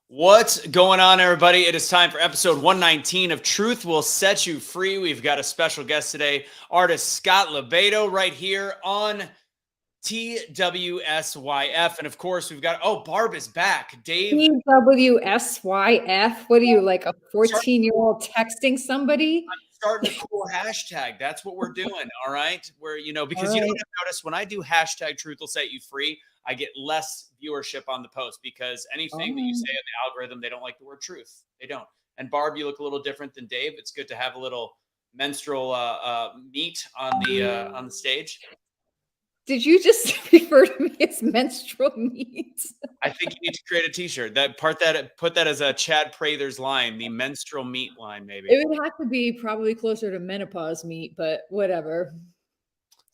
What's going on, everybody? It is time for episode 119 of Truth Will Set You Free. We've got a special guest today, artist Scott Lobaido, right here on TWSYF. And of course, we've got, Barb is back. Dave. TWSYF? What are you, like a 14-year-old texting somebody? I'm starting a cool hashtag. That's what we're doing, all right? Because you don't notice when I do hashtag Truth Will Set You Free, I get less viewership on the post because anything that you say in the algorithm, they don't like the word truth. They don't. And Barb, you look a little different than Dave. It's good to have a little menstrual meat on the stage. Did you just refer to me as menstrual meat? I think you need to create a T-shirt. Put that as a Chad Prather's line, the menstrual meat line, maybe. It would have to be probably closer to menopause meat, but whatever.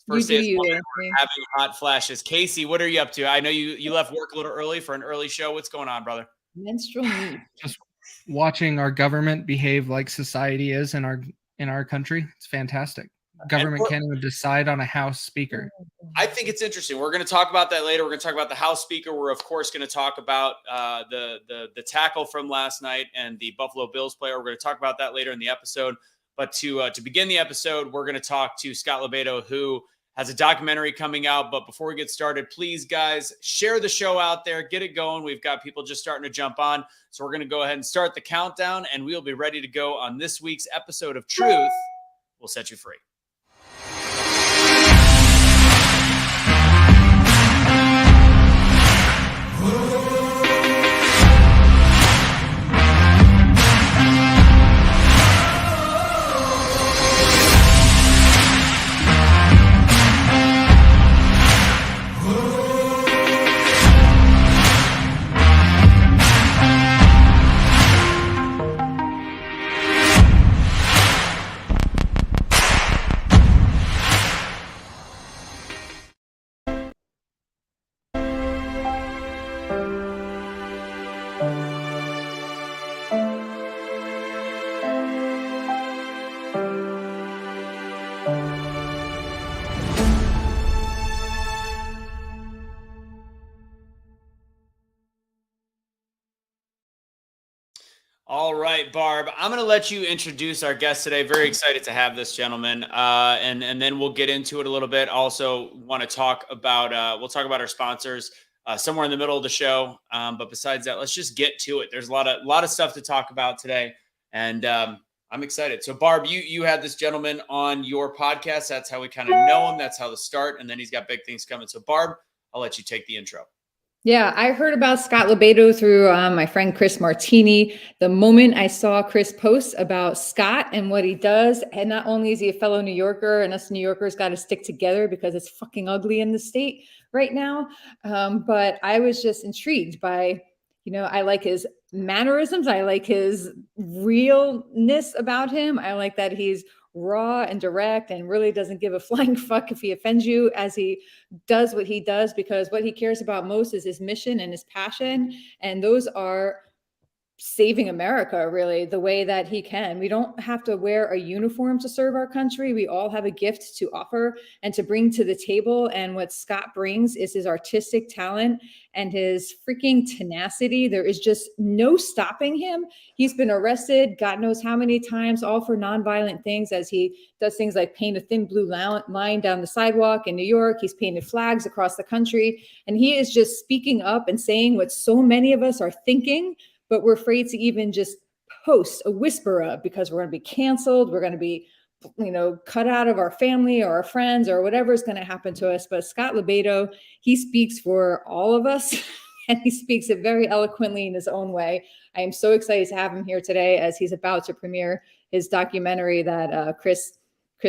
First day having hot flashes. Kaecey, what are you up to? I know you left work a little early for an early show. What's going on, brother? Menstrual meat. Just watching our government behave like society is in our country. It's fantastic. Government can't even decide on a House Speaker. I think it's interesting. We're going to talk about that later. We're going to talk about the House Speaker. We're, of course, going to talk about the tackle from last night and the Buffalo Bills player. We're going to talk about that later in the episode. But to begin the episode, we're going to talk to Scott Lobaido, who has a documentary coming out. But before we get started, please, guys, share the show out there. Get it going. We've got people just starting to jump on. So we're going to go ahead and start the countdown, and we'll be ready to go on this week's episode of Truth Will Set You Free. All right, Barb, I'm going to let you introduce our guest today. Very excited to have this gentleman. And then we'll get into it a little bit. Also want to talk about, we'll talk about our sponsors somewhere in the middle of the show. But besides that, let's just get to it. There's a lot of stuff to talk about today. And I'm excited. So Barb, you had this gentleman on your podcast. That's how we kind of know him. That's how the start. And then he's got big things coming. So Barb, I'll let you take the intro. Yeah, I heard about Scott Lobaido through my friend Chris Martini. The moment I saw Chris post about Scott and what he does, and not only is he a fellow New Yorker, and us New Yorkers got to stick together because it's fucking ugly in the state right now. But I was just intrigued by, I like his mannerisms. I like his realness about him. I like that he's raw and direct and really doesn't give a flying fuck if he offends you, as he does what he does, because what he cares about most is his mission and his passion. And those are saving America, really, the way that he can. We don't have to wear a uniform to serve our country. We all have a gift to offer and to bring to the table. And what Scott brings is his artistic talent and his freaking tenacity. There is just no stopping him. He's been arrested God knows how many times, all for nonviolent things, as he does things like paint a thin blue line down the sidewalk in New York. He's painted flags across the country. And he is just speaking up and saying what so many of us are thinking, but we're afraid to even just post a whisper of, because we're going to be canceled. We're going to be, cut out of our family or our friends or whatever is going to happen to us. But Scott Lobaido, he speaks for all of us, and he speaks it very eloquently in his own way. I am so excited to have him here today, as he's about to premiere his documentary that Chris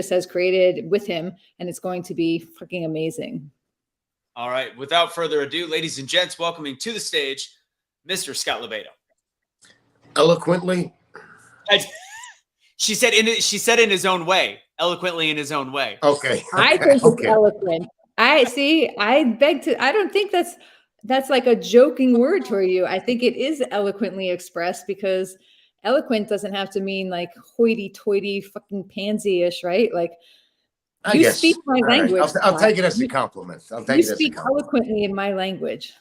has created with him, and it's going to be fucking amazing. All right. Without further ado, ladies and gents, welcoming to the stage, Mr. Scott Lobaido. Eloquently. She said in his own way, eloquently in his own way. Okay. I think it's eloquent. I don't think that's like a joking word for you. I think it is eloquently expressed, because eloquent doesn't have to mean like hoity-toity fucking pansy-ish, right? Like, you speak my language. I'll take it as a compliment. You speak eloquently in my language.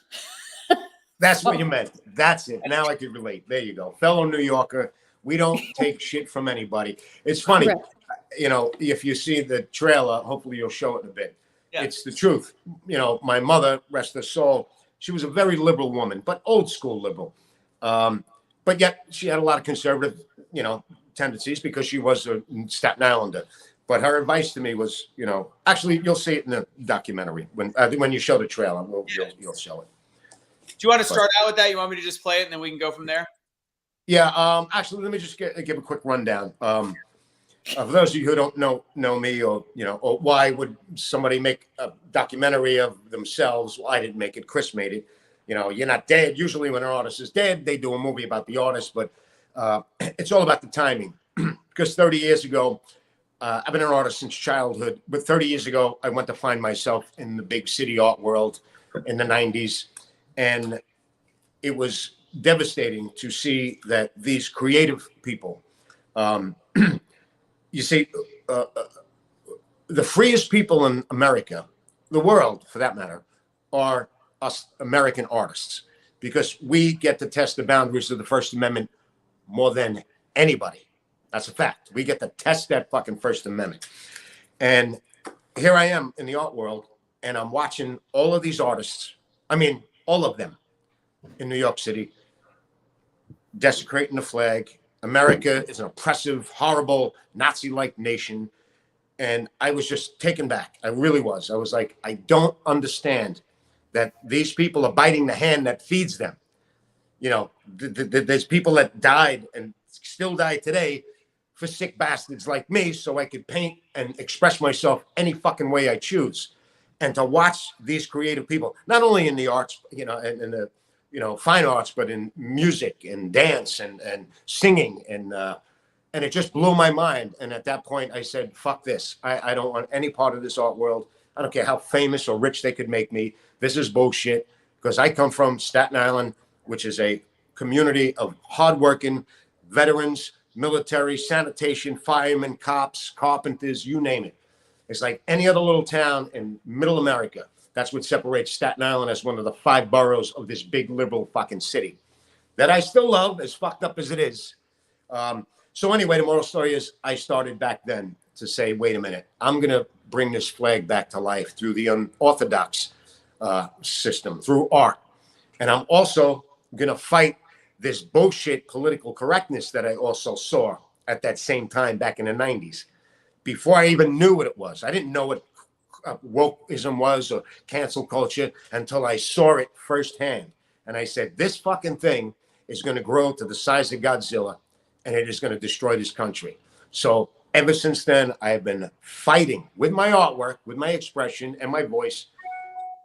That's what you meant. That's it. Now I can relate. There you go. Fellow New Yorker. We don't take shit from anybody. It's funny, Correct. you know, if you see the trailer, hopefully you'll show it in a bit. Yeah. It's the truth. You know, my mother, rest her soul, she was a very liberal woman, but old school liberal. But yet she had a lot of conservative, you know, tendencies because she was a Staten Islander. But her advice to me was, you know, actually, you'll see it in the documentary. When you show the trailer, you'll show it. Do you want to start out with that? You want me to just play it and then we can go from there? Yeah, actually, let me just give a quick rundown. For those of you who don't know me, or you know, or why would somebody make a documentary of themselves? Well, I didn't make it. Chris made it. You know, you're not dead. Usually, when an artist is dead, they do a movie about the artist, but it's all about the timing. Because 30 years ago, I've been an artist since childhood, but 30 years ago, I went to find myself in the big city art world in the 90s, and it was devastating to see that these creative people, you see, the freest people in America, the world for that matter, are us American artists, because we get to test the boundaries of the First Amendment more than anybody. That's a fact. We get to test that fucking First Amendment. And here I am in the art world, and I'm watching all of these artists, I mean, all of them in New York City, desecrating the flag. America is an oppressive, horrible, Nazi-like nation. And I was just taken back. I really was. I was like, I don't understand that these people are biting the hand that feeds them. You know, there's people that died and still die today for sick bastards like me, so I could paint and express myself any fucking way I choose. And to watch these creative people, not only in the arts, you know, and in the, you know, fine arts, but in music and dance and singing. And it just blew my mind. And at that point I said, fuck this. I don't want any part of this art world. I don't care how famous or rich they could make me. This is bullshit. Because I come from Staten Island, which is a community of hardworking veterans, military, sanitation, firemen, cops, carpenters, you name it. It's like any other little town in middle America. That's what separates Staten Island as one of the 5 boroughs of this big liberal fucking city that I still love, as fucked up as it is. So anyway, the moral story is I started back then to say, wait a minute, I'm going to bring this flag back to life through the unorthodox system, through art. And I'm also going to fight this bullshit political correctness that I also saw at that same time back in the 90s. Before I even knew what it was. I didn't know what wokeism was or cancel culture until I saw it firsthand. And I said, this fucking thing is going to grow to the size of Godzilla, and it is going to destroy this country. So ever since then, I have been fighting with my artwork, with my expression and my voice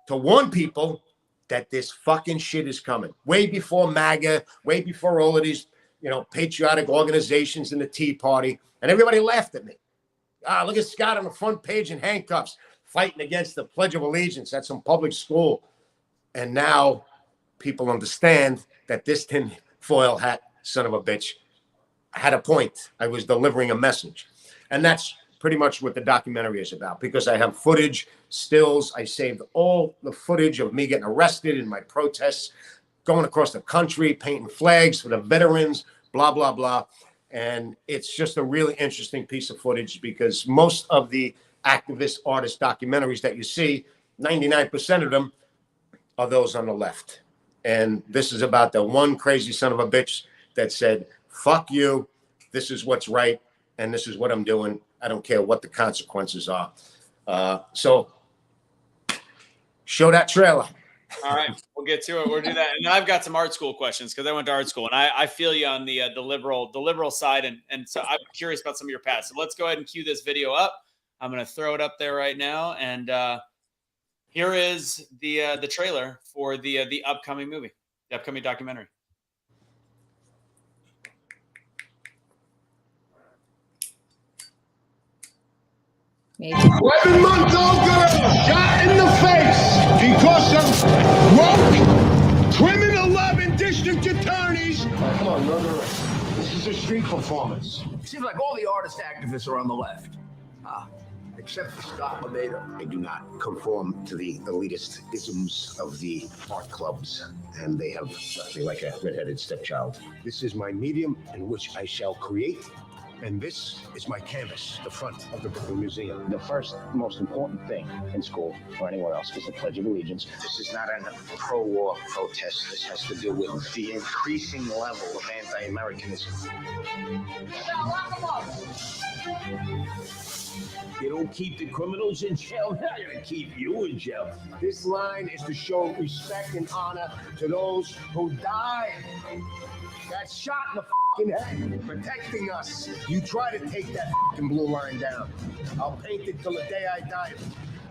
to warn people that this fucking shit is coming. Way before MAGA, way before all of these, you know, patriotic organizations and the Tea Party. And everybody laughed at me. Look at Scott on the front page in handcuffs, fighting against the Pledge of Allegiance at some public school. And now people understand that this tinfoil hat son of a bitch had a point. I was delivering a message. And that's pretty much what the documentary is about, because I have footage, stills. I saved all the footage of me getting arrested in my protests, going across the country, painting flags for the veterans, blah, blah, blah. And it's just a really interesting piece of footage, because most of the activist artist documentaries that you see, 99% of them are those on the left. And this is about the one crazy son of a bitch that said, fuck you, this is what's right, and this is what I'm doing. I don't care what the consequences are. So show that trailer. All right, we'll get to it. We'll do that. And then I've got some art school questions, because I went to art school, and I feel you on the liberal side, and so I'm curious about some of your past. So let's go ahead and cue this video up. I'm going to throw it up there right now, and here is the trailer for the upcoming movie, the upcoming documentary. Maybe. 11-month-old girl shot in the face because of woke criminal loving district attorneys. Come on, no. This is a street performance. Seems like all the artist activists are on the left. except for Scott Lobaido. I do not conform to the elitist isms of the art clubs, and they have left me like a redheaded stepchild. This is my medium in which I shall create, and this is my canvas, the front of the Brooklyn Museum. The first most important thing in school or anywhere else is the Pledge of Allegiance. This is not a pro-war protest. This has to do with the increasing level of anti-Americanism. You don't keep the criminals in jail, they're gonna keep you in jail. This line is to show respect and honor to those who died, got shot in the head, protecting us. You try to take that blue line down. I'll paint it till the day I die.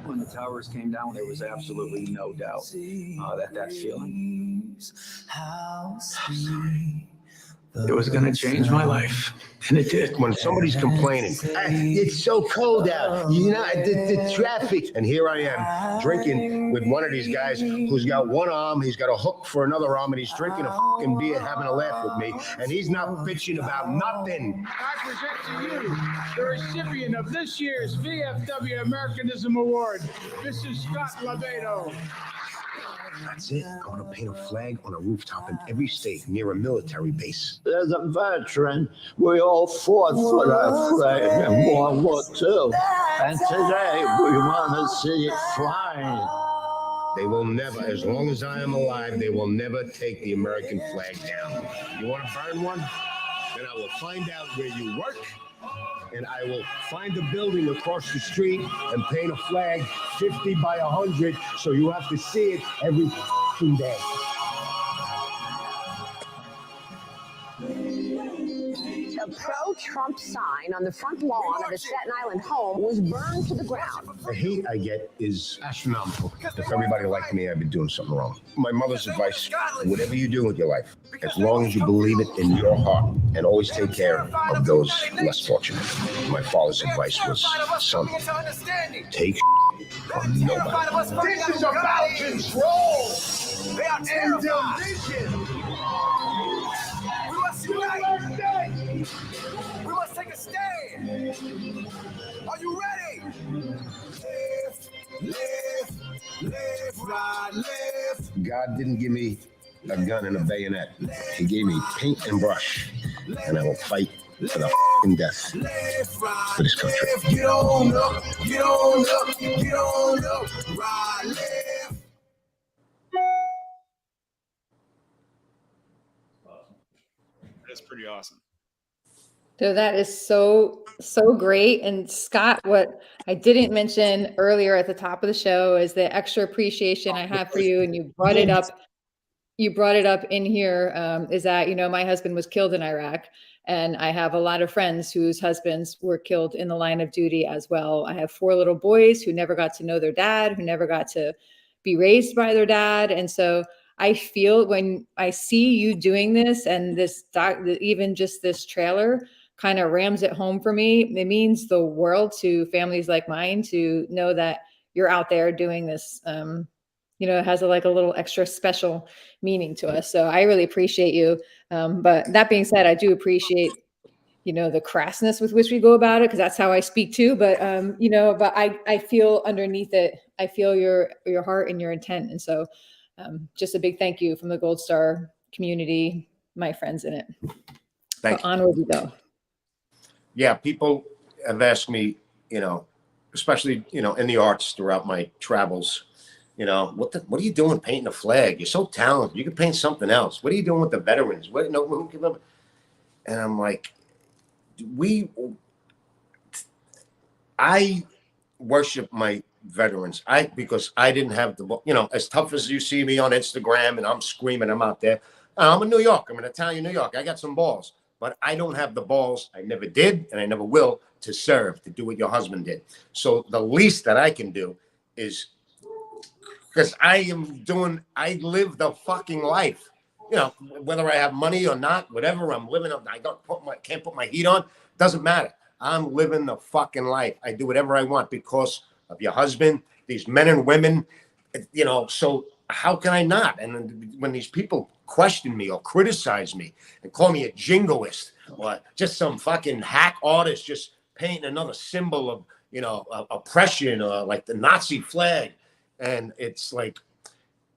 When the towers came down, there was absolutely no doubt that feeling. It was going to change my life, and it did. When somebody's complaining, it's so cold out, you know, the traffic. And here I am, drinking with one of these guys who's got one arm, he's got a hook for another arm, and he's drinking a fucking beer, having a laugh with me, and he's not bitching about nothing. I present to you the recipient of this year's VFW Americanism Award. This is Scott Lobaido. That's it. I want to paint a flag on a rooftop in every state near a military base. As a veteran, we all fought for that flag in World War II. And today, we want to see it flying. They will never, as long as I am alive, they will never take the American flag down. You want to burn one? Then I will find out where you work, and I will find a building across the street and paint a flag 50 by 100, so you have to see it every fucking day. A pro-Trump sign on the front lawn of a Staten Island home was burned to the ground. The hate I get is astronomical. If everybody liked me, I'd be doing something wrong. My mother's advice, whatever you do with your life, as long as you believe it in your heart, and always take care of those less fortunate. My father's advice was, son, take from nobody. This is about control. They are terrified. We must unite. We must take a stand. Are you ready? Live, right, live. God didn't give me a gun and a bayonet. He gave me paint and brush, and I will fight for the f***ing death for this country. Get on up, get on up, get on up, right, live. That's pretty awesome. So that is so great. And Scott, what I didn't mention earlier at the top of the show is the extra appreciation I have for you, and you brought it up. You brought it up in here, is that, you know, my husband was killed in Iraq, and I have a lot of friends whose husbands were killed in the line of duty as well. I have 4 little boys who never got to know their dad, who never got to be raised by their dad. And so I feel when I see you doing this, and this even just this trailer kind of rams it home for me. It means the world to families like mine to know that you're out there doing this. You know, it has a little extra special meaning to us. So I really appreciate you. But that being said, I do appreciate, you know, the crassness with which we go about it, because that's how I speak too. But, you know, but I feel underneath it, I feel your heart and your intent. And so just a big thank you from the Gold Star community, my friends in it. Thank you. Onward we go. Yeah, people have asked me, you know, especially, you know, in the arts throughout my travels, you know, what are you doing painting a flag? You're so talented. You can paint something else. What are you doing with the veterans? What? No, who can? And I'm like, I worship my veterans. Because I didn't have the, you know, as tough as you see me on Instagram and I'm screaming, I'm out there. I'm in New York. I'm in Italian New York. I got some balls. But I don't have the balls, I never did, and I never will, to serve, to do what your husband did. So the least that I can do is, because I live the fucking life. You know, whether I have money or not, whatever I'm living, I can't put my heat on, doesn't matter. I'm living the fucking life. I do whatever I want because of your husband, these men and women, you know, so how can I not? And when these people question me or criticize me and call me a jingoist or just some fucking hack artist just painting another symbol of, oppression or like the Nazi flag. And it's like,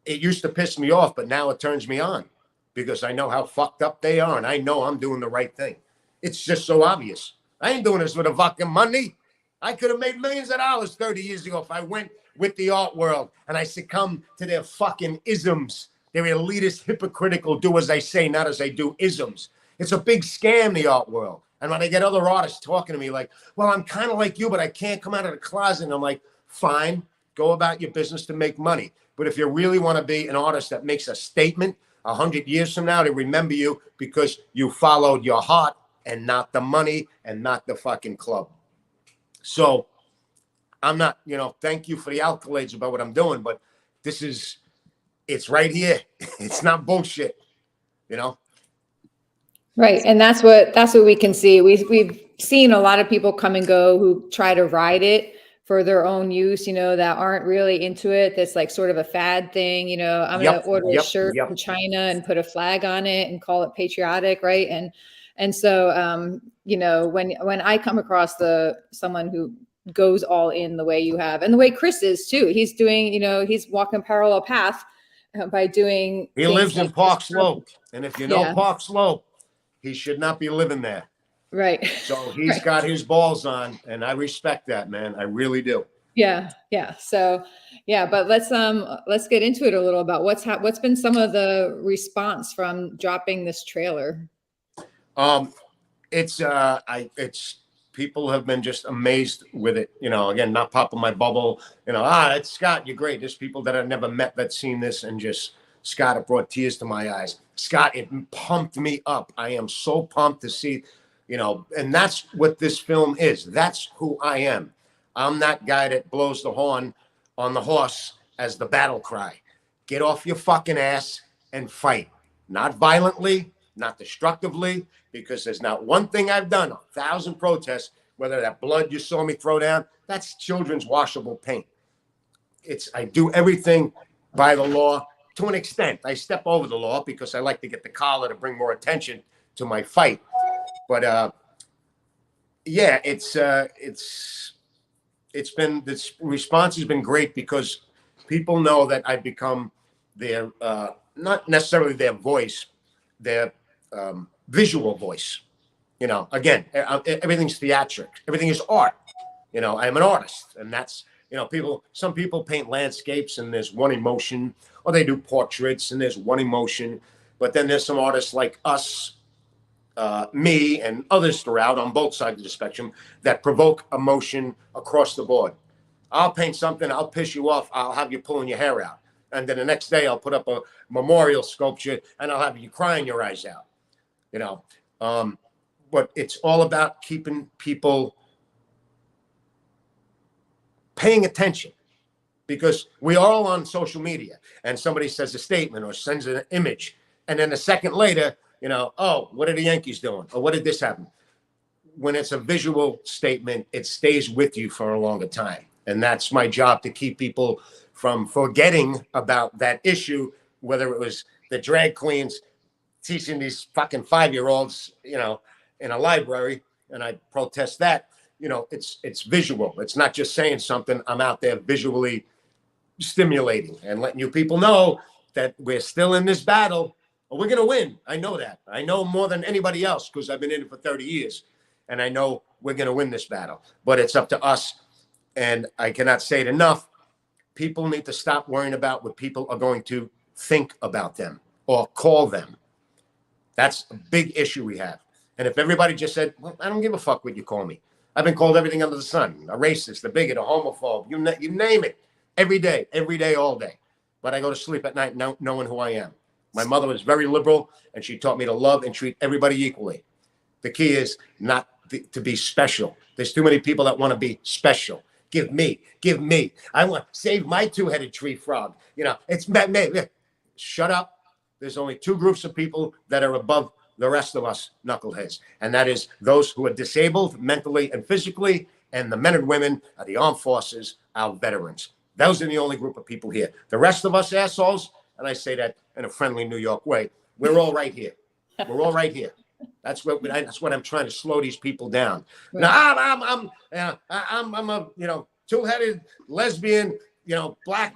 it used to piss me off, but now it turns me on because I know how fucked up they are. And I know I'm doing the right thing. It's just so obvious. I ain't doing this with a fucking money. I could have made millions of dollars 30 years ago if I went with the art world and I succumbed to their fucking isms. Their elitist, hypocritical, do as I say, not as I do isms. It's a big scam, the art world. And when I get other artists talking to me like, well, I'm kind of like you, but I can't come out of the closet. And I'm like, fine, go about your business to make money. But if you really want to be an artist that makes a statement 100 years from now, to remember you because you followed your heart and not the money and not the fucking club. So I'm not, thank you for the accolades about what I'm doing, but it's right here. It's not bullshit, Right. And that's what we can see. We've seen a lot of people come and go who try to ride it for their own use, that aren't really into it. That's like sort of a fad thing. I'm going to order a shirt from China and put a flag on it and call it patriotic. Right. And so, when I come across someone who goes all in the way you have and the way Chris is too, he's doing, he's walking parallel path by doing. He lives in Park Slope. And if you know Park Slope, he should not be living there. Right. So he's got his balls on, and I respect that, man. I really do. Yeah. Yeah. So, but let's get into it a little about what's been some of the response from dropping this trailer. It's people have been just amazed with it. Again, not popping my bubble, it's Scott, you're great. There's people that I've never met that seen this and just, Scott, it brought tears to my eyes. Scott, it pumped me up. I am so pumped to see, and that's what this film is. That's who I am. I'm that guy that blows the horn on the horse as the battle cry. Get off your fucking ass and fight. Not violently, not destructively, because there's not one thing I've done, 1,000 protests, whether that blood you saw me throw down, that's children's washable paint. I do everything by the law. To an extent, I step over the law because I like to get the collar to bring more attention to my fight. But this response has been great because people know that I've become their, not necessarily their voice, their visual voice. Again, everything's theatric. Everything is art. I'm an artist, and that's, some people paint landscapes and there's one emotion, or they do portraits and there's one emotion. But then there's some artists like us, me and others throughout on both sides of the spectrum that provoke emotion across the board. I'll paint something, I'll piss you off, I'll have you pulling your hair out. And then the next day I'll put up a memorial sculpture and I'll have you crying your eyes out. But it's all about keeping people paying attention, because we are all on social media and somebody says a statement or sends an image. And then a second later, oh, what are the Yankees doing? Or what did this happen? When it's a visual statement, it stays with you for a longer time. And that's my job, to keep people from forgetting about that issue, whether it was the drag queens teaching these fucking 5-year-olds, in a library, and I protest that. It's visual. It's not just saying something. I'm out there visually stimulating and letting you people know that we're still in this battle, but we're going to win. I know that. I know more than anybody else because I've been in it for 30 years, and I know we're going to win this battle. But it's up to us, and I cannot say it enough. People need to stop worrying about what people are going to think about them or call them. That's a big issue we have. And if everybody just said, well, I don't give a fuck what you call me. I've been called everything under the sun, a racist, a bigot, a homophobe, you name it, every day, all day. But I go to sleep at night knowing who I am. My mother was very liberal, and she taught me to love and treat everybody equally. The key is not to be special. There's too many people that want to be special. Give me. I want to save my two-headed tree frog. It's me. Shut up. There's only two groups of people that are above the rest of us knuckleheads, and that is those who are disabled mentally and physically, and the men and women of the armed forces, our veterans. Those are the only group of people here. The rest of us assholes, and I say that in a friendly New York way, we're all right here. We're all right here. That's what I'm trying to slow these people down. Right. Now I'm a two-headed lesbian, black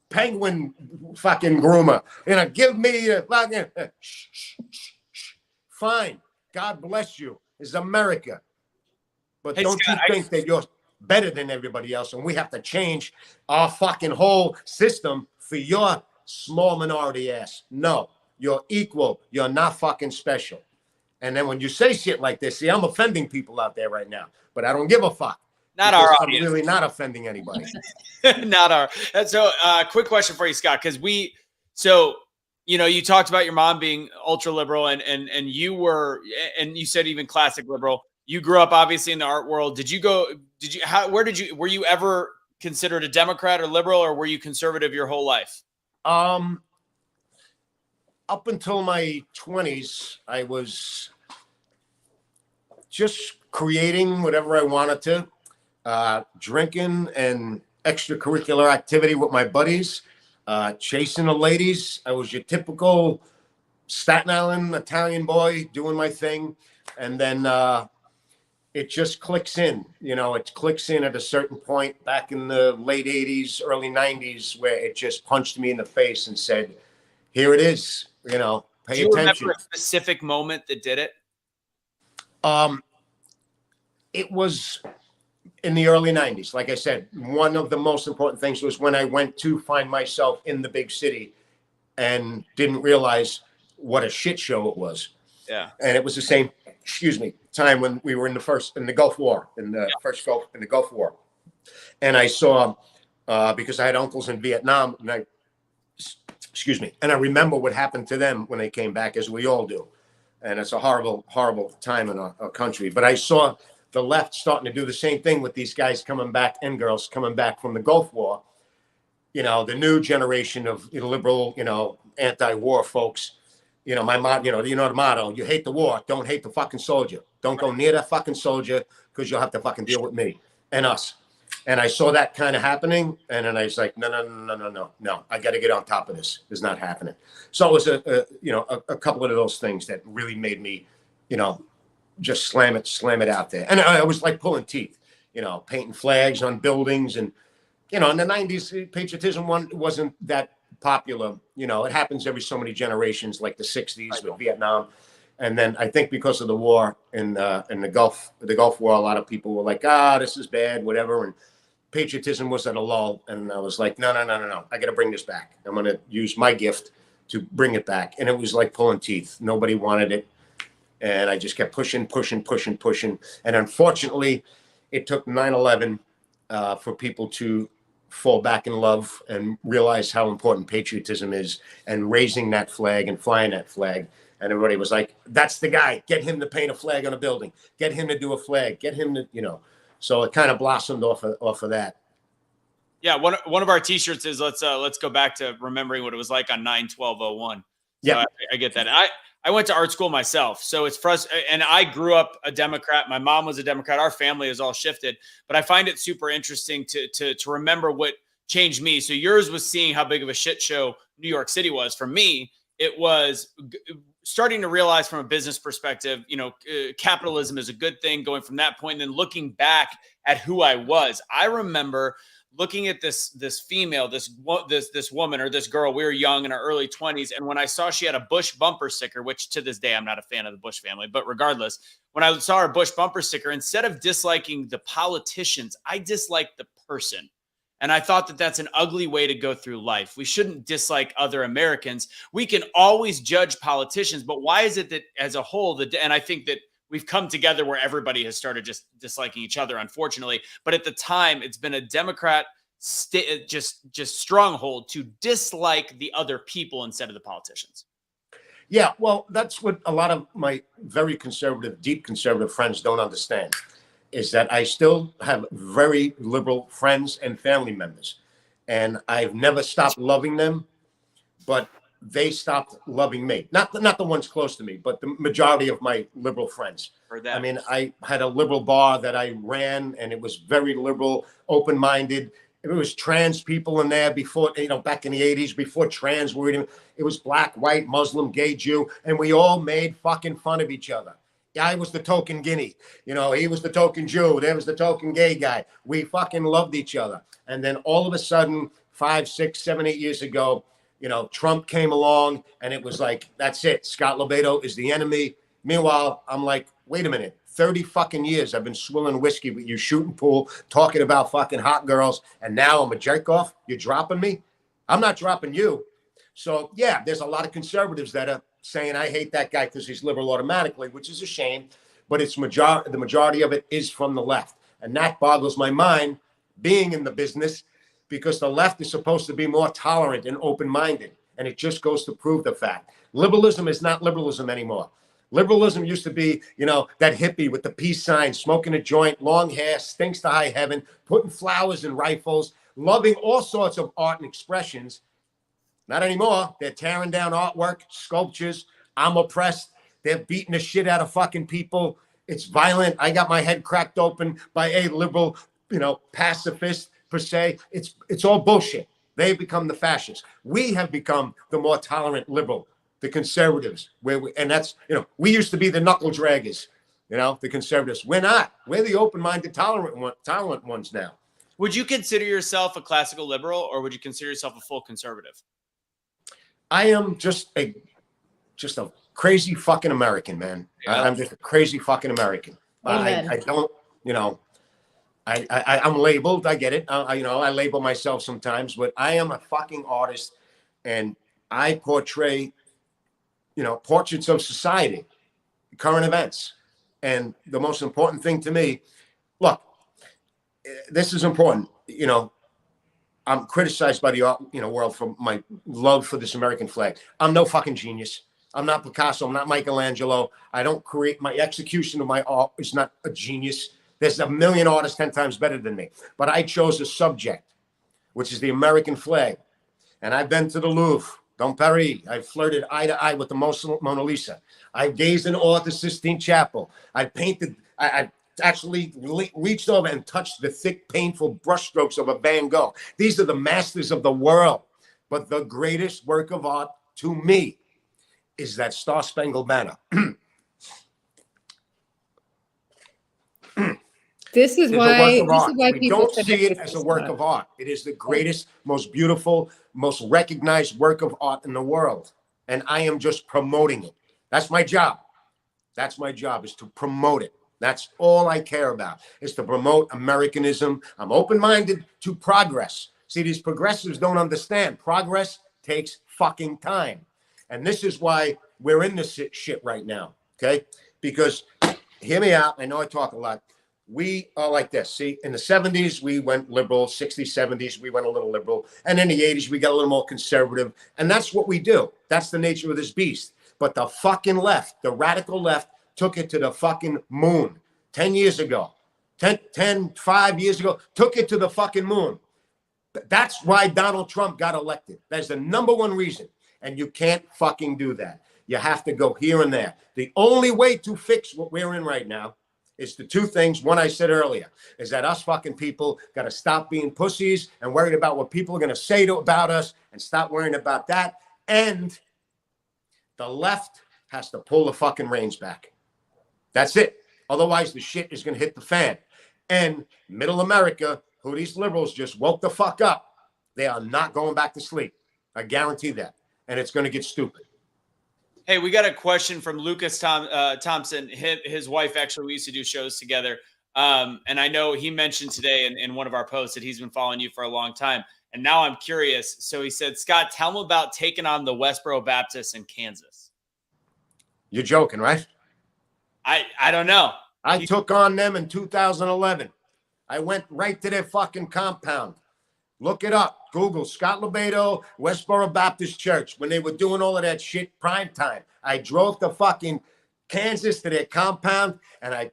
penguin fucking groomer. Give me a fucking fine. God bless you. It's America. But Hey, don't Scott, you think that you're better than everybody else, and we have to change our fucking whole system for your small minority ass? No, you're equal. You're not fucking special. And then when you say shit like this, see, I'm offending people out there right now, but I don't give a fuck. Not our I'm audience. really not offending anybody. Not our. So, quick question for you, Scott, because you talked about your mom being ultra liberal, and you said even classic liberal. You grew up obviously in the art world. Were you ever considered a Democrat or liberal, or were you conservative your whole life? Up until my 20s, I was just creating whatever I wanted to, drinking and extracurricular activity with my buddies, chasing the ladies. I was your typical Staten Island Italian boy doing my thing. And then it just clicks in, it clicks in at a certain point back in the late 80s, early 90s, where it just punched me in the face and said, here it is, pay attention. Do you remember a specific moment that did it? It was in the early 90s. Like I said, one of the most important things was when I went to find myself in the big city and didn't realize what a shit show it was. Yeah. And it was the same, time when we were in the Gulf War, in the Gulf War. And I saw, because I had uncles in Vietnam, and I remember what happened to them when they came back, as we all do. And it's a horrible, horrible time in our country. But I saw the left starting to do the same thing with these guys coming back and girls coming back from the Gulf War. The new generation of liberal, anti-war folks. My motto, the motto, you hate the war, don't hate the fucking soldier. Don't go near that fucking soldier, because you'll have to fucking deal with me and us. And I saw that kind of happening. And then I was like, no, I got to get on top of this. It's not happening. So it was a couple of those things that really made me, just slam it out there. And I was like pulling teeth, painting flags on buildings. And, in the 90s, patriotism wasn't that popular. It happens every so many generations, like the 60s with Vietnam. And then I think because of the war in the Gulf War, a lot of people were like, this is bad, whatever. And patriotism was at a lull. And I was like, no, I got to bring this back. I'm going to use my gift to bring it back. And it was like pulling teeth. Nobody wanted it. And I just kept pushing. And unfortunately, it took 9/11 for people to fall back in love and realize how important patriotism is, and raising that flag and flying that flag. And everybody was like, that's the guy. Get him to paint a flag on a building. Get him to do a flag. Get him to, So it kind of blossomed off of that. Yeah, one of our T-shirts is let's go back to remembering what it was like on 9/12/01. So Yeah, I get that. I went to art school myself, so it's frustrating. And I grew up a Democrat. My mom was a Democrat. Our family has all shifted, but I find it super interesting to remember what changed me. So yours was seeing how big of a shit show New York City was. For me, it was starting to realize from a business perspective, capitalism is a good thing. Going from that point, and then looking back at who I was, I remember looking at this female, this woman or this girl. We were young in our early 20s, and when I saw she had a Bush bumper sticker, which to this day I'm not a fan of the Bush family, but regardless, when I saw her Bush bumper sticker, instead of disliking the politicians, I disliked the person. And I thought that that's an ugly way to go through life. We shouldn't dislike other Americans. We can always judge politicians, but why is it that as a whole, and I think that we've come together where everybody has started just disliking each other, unfortunately. But at the time, it's been a Democrat just stronghold to dislike the other people instead of the politicians. Yeah, well, that's what a lot of my very conservative, deep conservative friends don't understand, is that I still have very liberal friends and family members. And I've never stopped loving them, but they stopped loving me. Not the ones close to me, but the majority of my liberal friends. I mean, I had a liberal bar that I ran, and it was very liberal, open-minded. It was trans people in there before, back in the 80s, before trans were even, it was black, white, Muslim, gay, Jew, and we all made fucking fun of each other. Yeah, I was the token guinea. He was the token Jew. There was the token gay guy. We fucking loved each other. And then all of a sudden, 5, 6, 7, 8 years ago, Trump came along and it was like, that's it. Scott Lobaido is the enemy. Meanwhile, I'm like, wait a minute. 30 fucking years I've been swilling whiskey with you, shooting pool, talking about fucking hot girls, and now I'm a jerk off? You're dropping me? I'm not dropping you. So, yeah, there's a lot of conservatives that are saying I hate that guy because he's liberal automatically, which is a shame, but the majority of it is from the left. And that boggles my mind, being in the business, because the left is supposed to be more tolerant and open-minded, and it just goes to prove the fact. Liberalism is not liberalism anymore. Liberalism used to be, that hippie with the peace sign, smoking a joint, long hair, stinks to high heaven, putting flowers in rifles, loving all sorts of art and expressions. Not anymore. They're tearing down artwork, sculptures. I'm oppressed. They're beating the shit out of fucking people. It's violent. I got my head cracked open by a liberal, pacifist per se. It's all bullshit. They've become the fascists. We have become the more tolerant liberal. The conservatives, and that's, we used to be the knuckle draggers, the conservatives. We're not. We're the open-minded, tolerant ones now. Would you consider yourself a classical liberal, or would you consider yourself a full conservative? I am just a crazy fucking American, man. Yeah. I'm just a crazy fucking American. I don't, I'm labeled. I get it. I label myself sometimes, but I am a fucking artist, and I portray portraits of society, current events. And the most important thing to me, look, this is important. I'm criticized by the art, world for my love for this American flag. I'm no fucking genius. I'm not Picasso. I'm not Michelangelo. I don't create, my execution of my art is not a genius. There's a million artists 10 times better than me. But I chose a subject, which is the American flag. And I've been to the Louvre. Dom Paris. I flirted eye to eye with the Mona Lisa. I gazed in awe at the Sistine Chapel. I painted, I actually reached over and touched the thick, painful brushstrokes of a Van Gogh. These are the masters of the world. But the greatest work of art to me is that Star Spangled Banner. This is why we people don't see it as a work of art. It is the greatest, most beautiful, most recognized work of art in the world. And I am just promoting it. That's my job. That's my job, is to promote it. That's all I care about, is to promote Americanism. I'm open-minded to progress. See, these progressives don't understand. Progress takes fucking time. And this is why we're in this shit right now, okay? Because, hear me out. I know I talk a lot. We are like this. See, in the 70s, we went liberal. 60s, 70s, we went a little liberal. And in the 80s, we got a little more conservative. And that's what we do. That's the nature of this beast. But the fucking left, the radical left, took it to the fucking moon 10 years ago. 5 years ago, took it to the fucking moon. That's why Donald Trump got elected. That's the number one reason. And you can't fucking do that. You have to go here and there. The only way to fix what we're in right now is the two things. One I said earlier is that us fucking people got to stop being pussies and worried about what people are going to say about us, and stop worrying about that. And the left has to pull the fucking reins back. That's it. Otherwise, the shit is going to hit the fan. And middle America, who these liberals just woke the fuck up, they are not going back to sleep. I guarantee that. And it's going to get stupid. Hey, we got a question from Lucas Thompson. His wife, actually, we used to do shows together. And I know he mentioned today in one of our posts that he's been following you for a long time. And now I'm curious. So he said, Scott, tell him about taking on the Westboro Baptists in Kansas. You're joking, right? I don't know. I took on them in 2011. I went right to their fucking compound. Look it up. Google Scott Lobaido, Westboro Baptist Church. When they were doing all of that shit prime time, I drove to fucking Kansas to their compound, and I,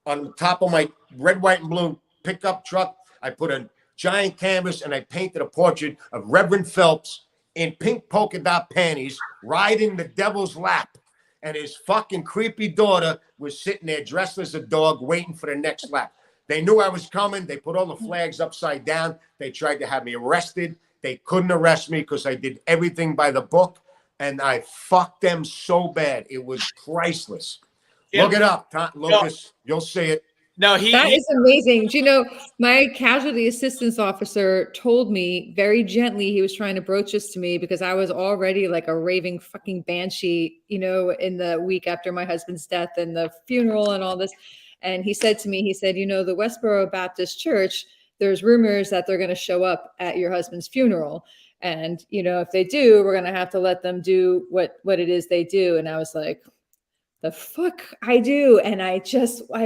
on the top of my red, white, and blue pickup truck, I put a giant canvas and I painted a portrait of Reverend Phelps in pink polka dot panties riding the devil's lap. And his fucking creepy daughter was sitting there dressed as a dog waiting for the next lap. They knew I was coming. They put all the flags upside down. They tried to have me arrested. They couldn't arrest me because I did everything by the book, and I fucked them so bad. It was priceless. Look it up, Lucas. You'll see it. No, That is amazing. Do you know, my casualty assistance officer told me very gently, he was trying to broach this to me because I was already like a raving fucking banshee, you know, in the week after my husband's death and the funeral and all this. And he said to me, he said, you know, the Westboro Baptist Church, there's rumors that they're going to show up at your husband's funeral. And, you know, if they do, we're going to have to let them do what it is they do. And I was like, the fuck I do. And I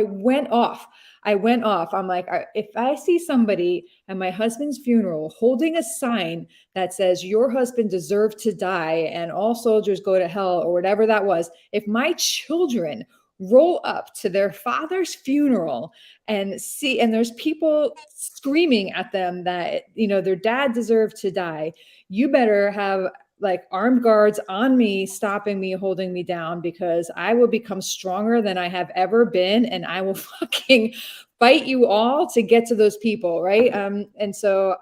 went off. I'm like, if I see somebody at my husband's funeral holding a sign that says your husband deserved to die and all soldiers go to hell or whatever that was, if my children roll up to their father's funeral and there's people screaming at them that, you know, their dad deserved to die, you better have like armed guards on me, stopping me, holding me down, because I will become stronger than I have ever been. And I will fucking fight you all to get to those people. Right. And so,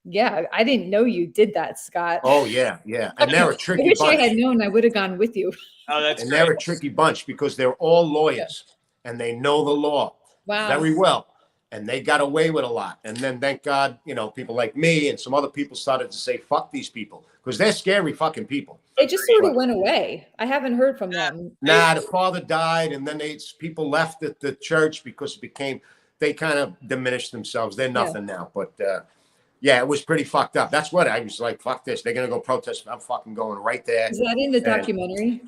yeah, I didn't know you did that, Scott. Oh yeah. Yeah. And they're a tricky I wish bunch. I had known, I would have gone with you. Oh, that's and great. they're a tricky bunch because they're all lawyers and they know the law very well. And they got away with a lot. And then thank God, you know, people like me and some other people started to say, fuck these people, because they're scary fucking people. It just sort of went away. I haven't heard from them. Nah, the father died, and then people left the church because they kind of diminished themselves. They're nothing now. But yeah, it was pretty fucked up. That's what I was like, fuck this. They're going to go protest. I'm fucking going right there. Is that in the documentary?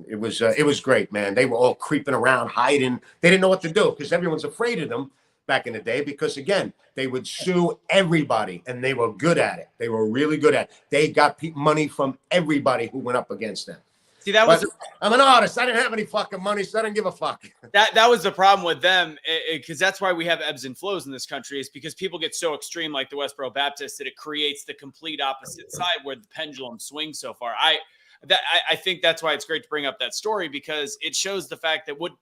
It was great, man. They were all creeping around, hiding. They didn't know what to do because everyone's afraid of them back in the day, because again, they would sue everybody and they were good at it. They were really good at it. They got money from everybody who went up against them. See, I'm an artist. I didn't have any fucking money, so I didn't give a fuck. That was the problem with them, because that's why we have ebbs and flows in this country, is because people get so extreme like the Westboro Baptists that it creates the complete opposite side where the pendulum swings so far. I think that's why it's great to bring up that story, because it shows the fact that what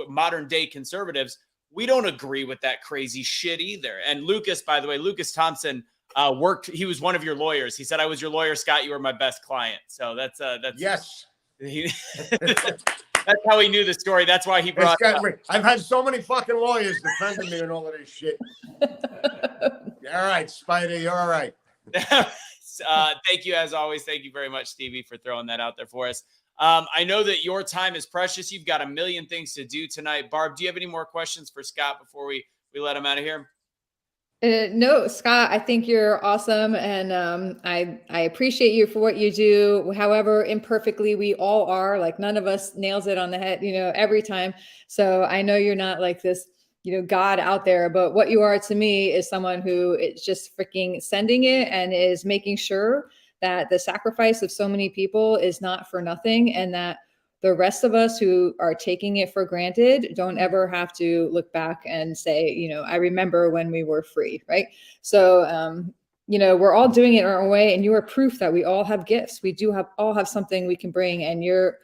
modern day conservatives, we don't agree with that crazy shit either. And Lucas, by the way, Lucas Thompson he was one of your lawyers. He said, I was your lawyer, Scott. You were my best client. So that's yes. That's how he knew the story. That's why he brought it up. I've had so many fucking lawyers defending me and all of this shit. All right, Spider, you're all right. Thank you, as always. Thank you very much, Stevie, for throwing that out there for us. I know that your time is precious. You've got a million things to do tonight. Barb, do you have any more questions for Scott before we let him out of here? No, Scott, I think you're awesome. And I appreciate you for what you do. However imperfectly we all are, like none of us nails it on the head, you know, every time. So I know you're not like this, you know, God out there, but what you are to me is someone who is just freaking sending it and is making sure that the sacrifice of so many people is not for nothing, and that the rest of us who are taking it for granted don't ever have to look back and say, you know, I remember when we were free, right? So, you know, we're all doing it our own way, and you are proof that we all have gifts. We do all have something we can bring, and you're,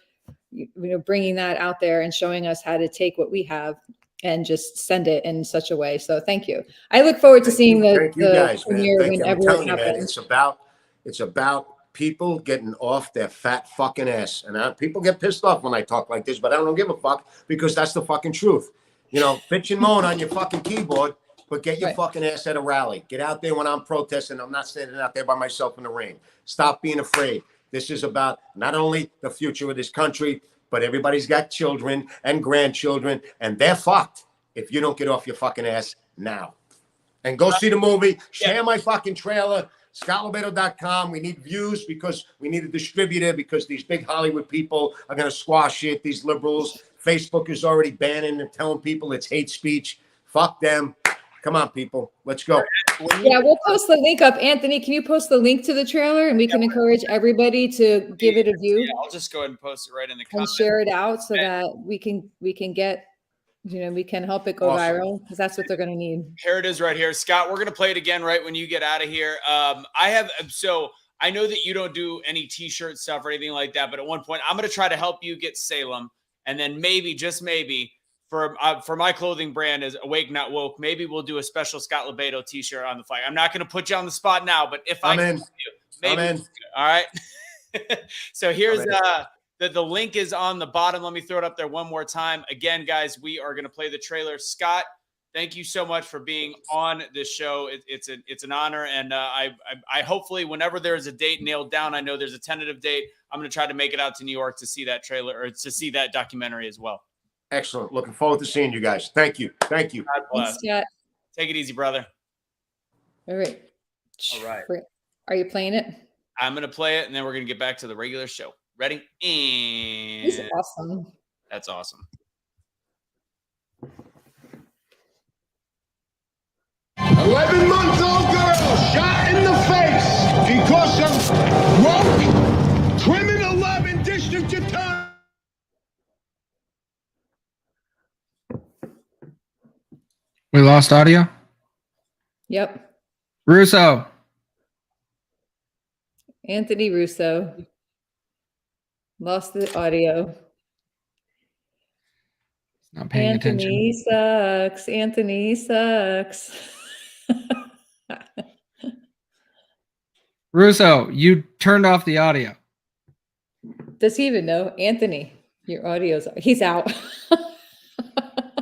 you know, bringing that out there and showing us how to take what we have and just send it in such a way. So thank you. I look forward to seeing the premiere whenever it happens. It's about people getting off their fat fucking ass. And people get pissed off when I talk like this, but I don't give a fuck, because that's the fucking truth. You know, bitch and moan on your fucking keyboard, but get your fucking ass at a rally. Get out there when I'm protesting. I'm not standing out there by myself in the rain. Stop being afraid. This is about not only the future of this country, but everybody's got children and grandchildren, and they're fucked if you don't get off your fucking ass now. And go see the movie. Share my fucking trailer. ScottLobaido.com. We need views because we need a distributor, because these big Hollywood people are going to squash it. These liberals. Facebook is already banning and telling people it's hate speech. Fuck them. Come on, people. Let's go. Yeah, we'll post the link up. Anthony, can you post the link to the trailer, and we can encourage everybody to give it a view? Yeah, I'll just go ahead and post it right in the comments. And share it out so that we can get, you know, we can help it go viral, because that's what they're going to need. Here it is right here. Scott, we're going to play it again right when you get out of here. I know that you don't do any t-shirt stuff or anything like that, but at one point I'm going to try to help you get Salem, and then maybe, just maybe, for my clothing brand is Awake Not Woke. Maybe we'll do a special Scott Lobaido t-shirt on the flag. I'm not going to put you on the spot now, but if I'm I in. can, maybe. I'm in. All right. So here's the link is on the bottom. Let me throw it up there one more time. Again, guys, we are going to play the trailer. Scott, thank you so much for being on this show. It's an honor, and I hopefully whenever there's a date nailed down, I know there's a tentative date, I'm going to try to make it out to New York to see that trailer or to see that documentary as well. Excellent. Looking forward to seeing you guys. Thank you. Thank you. God bless. Thanks, Scott. Take it easy, brother. All right. All right. Are you playing it? I'm going to play it, and then we're going to get back to the regular show. Ready? And He's awesome. that's awesome. 11-month-old girl shot in the face because of woke criminal love and district attorney. We lost audio. Yep. Russo. Anthony Russo. Lost the audio. Not paying Anthony attention. sucks. Anthony sucks. Russo, you turned off the audio. Does he even know? Anthony, your audio's he's out.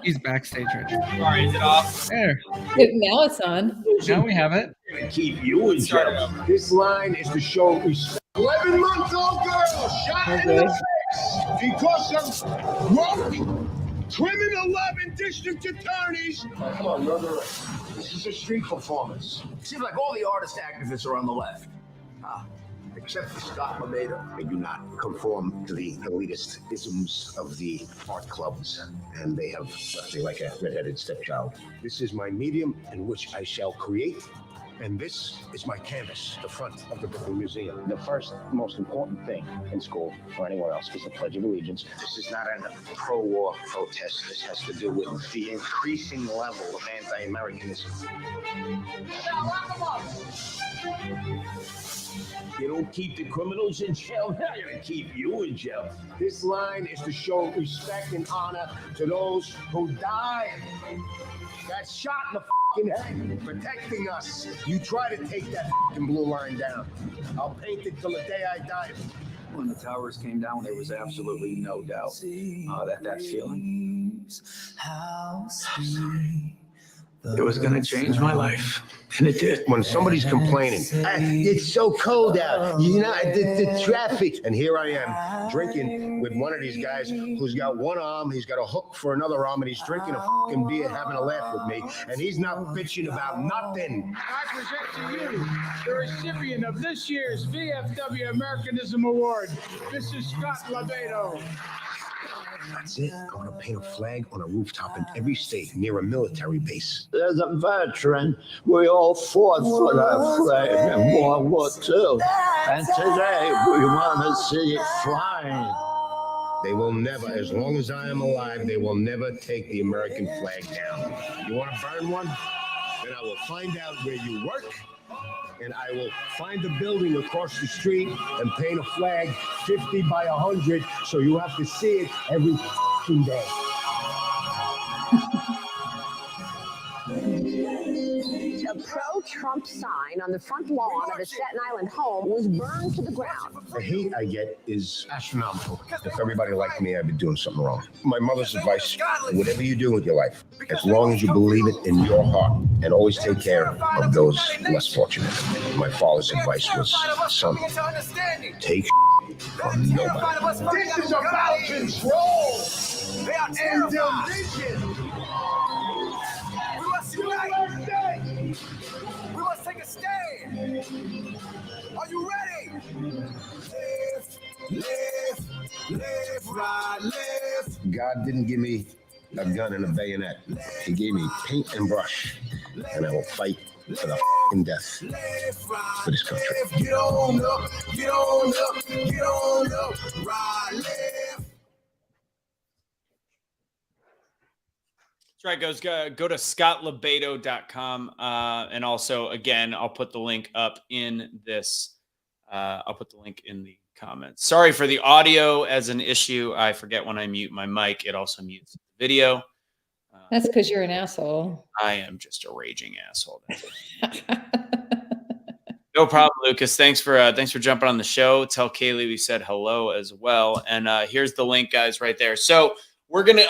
He's backstage right now. All right, is it off? There. Now it's on. Now we have it. To keep you in jail. This line is to show respect. 11-month-old girl shot in Okay. the face because of woke criminal love and district attorneys. Come on, murderer. This is a street performance. Seems like all the artist activists are on the left. Except for Scott Lobaido. They do not conform to the elitist isms of the art clubs, and they have left me like a redheaded stepchild. This is my medium in which I shall create, and this is my canvas, the front of the Brooklyn Museum. The first most important thing in school or anywhere else is the Pledge of Allegiance. This is not a pro-war protest. This has to do with the increasing level of anti-Americanism. You don't keep the criminals in jail, they're gonna keep you in jail. This line is to show respect and honor to those who died, got shot in the head, protecting us. You try to take that blue line down. I'll paint it till the day I die. When the towers came down, there was absolutely no doubt that feeling. It was going to change my life, and it did. When somebody's complaining, it's so cold out, you know, the traffic. And here I am, drinking with one of these guys who's got one arm, he's got a hook for another arm, and he's drinking a fucking beer, having a laugh with me, and he's not bitching about nothing. I present to you the recipient of this year's VFW Americanism Award, Mrs. Scott Lobaido. That's it. I'm gonna paint a flag on a rooftop in every state near a military base. As a veteran, we all fought for that flag in World War II. And today, we want to see it flying. They will never, as long as I am alive, they will never take the American flag down. You want to burn one? Then I will find out where you work, and I will find the building across the street and paint a flag 50 by 100, so you have to see it every fucking day. A pro-Trump sign on the front lawn of a Staten Island home was burned to the ground. The hate I get is astronomical. If everybody liked me, I'd be doing something wrong. My mother's advice, whatever you do with your life, as long as you believe it in your heart, and always take care of those less fortunate. My father's advice was, son, take from nobody. This is about control and division. We must unite. We must take a stand. Are you ready? Live, right, live. God didn't give me a gun and a bayonet. He gave me paint and brush, and I will fight for the fucking death for this country. Get on up, get on up, get on up, right, live. That's right, guys. Go to scottlobaido.com. And also, again, I'll put the link up in this. I'll put the link in the comments. Sorry for the audio as an issue. I forget when I mute my mic, it also mutes the video. That's because you're an asshole. I am just a raging asshole. No problem, Lucas. Thanks for jumping on the show. Tell Kaylee we said hello as well. And here's the link, guys, right there. So we're gonna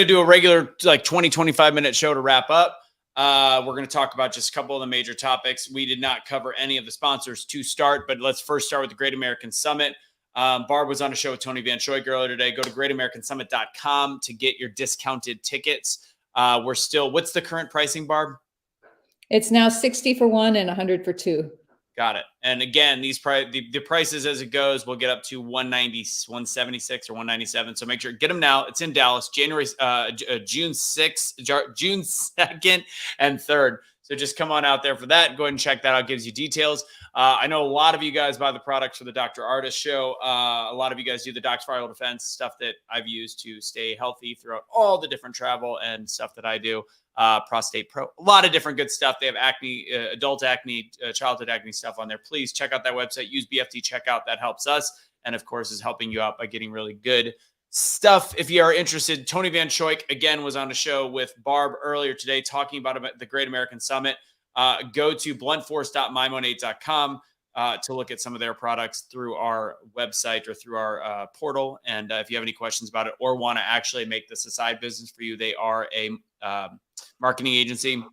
do a regular 20-25 minute show to wrap up. We're gonna talk about just a couple of the major topics. We did not cover any of the sponsors to start, but let's first start with the Great American Summit. Barb was on a show with Tony Van Schoik earlier today. Go to greatamericansummit.com to get your discounted tickets. What's the current pricing, Barb? It's now 60 for one and 100 for two. Got it. And again, the prices as it goes will get up to 190, 176 or 197. So make sure get them now. It's in Dallas, June 6th, June 2nd and 3rd. So just come on out there for that. Go ahead and check that out. Gives you details. I know a lot of you guys buy the products for the Dr. Artist show. A lot of you guys do the Docs Viral Defense stuff that I've used to stay healthy throughout all the different travel and stuff that I do. Prostate Pro, a lot of different good stuff. They have acne, adult acne, childhood acne stuff on there. Please check out that website. Use BFT checkout. That helps us. And of course is helping you out by getting really good stuff. If you are interested, Tony Van Schoik again was on a show with Barb earlier today talking about the Great American Summit. Go to bluntforce.mymonate.com to look at some of their products through our website or through our portal. And if you have any questions about it or want to actually make this a side business for you, they are a marketing agency.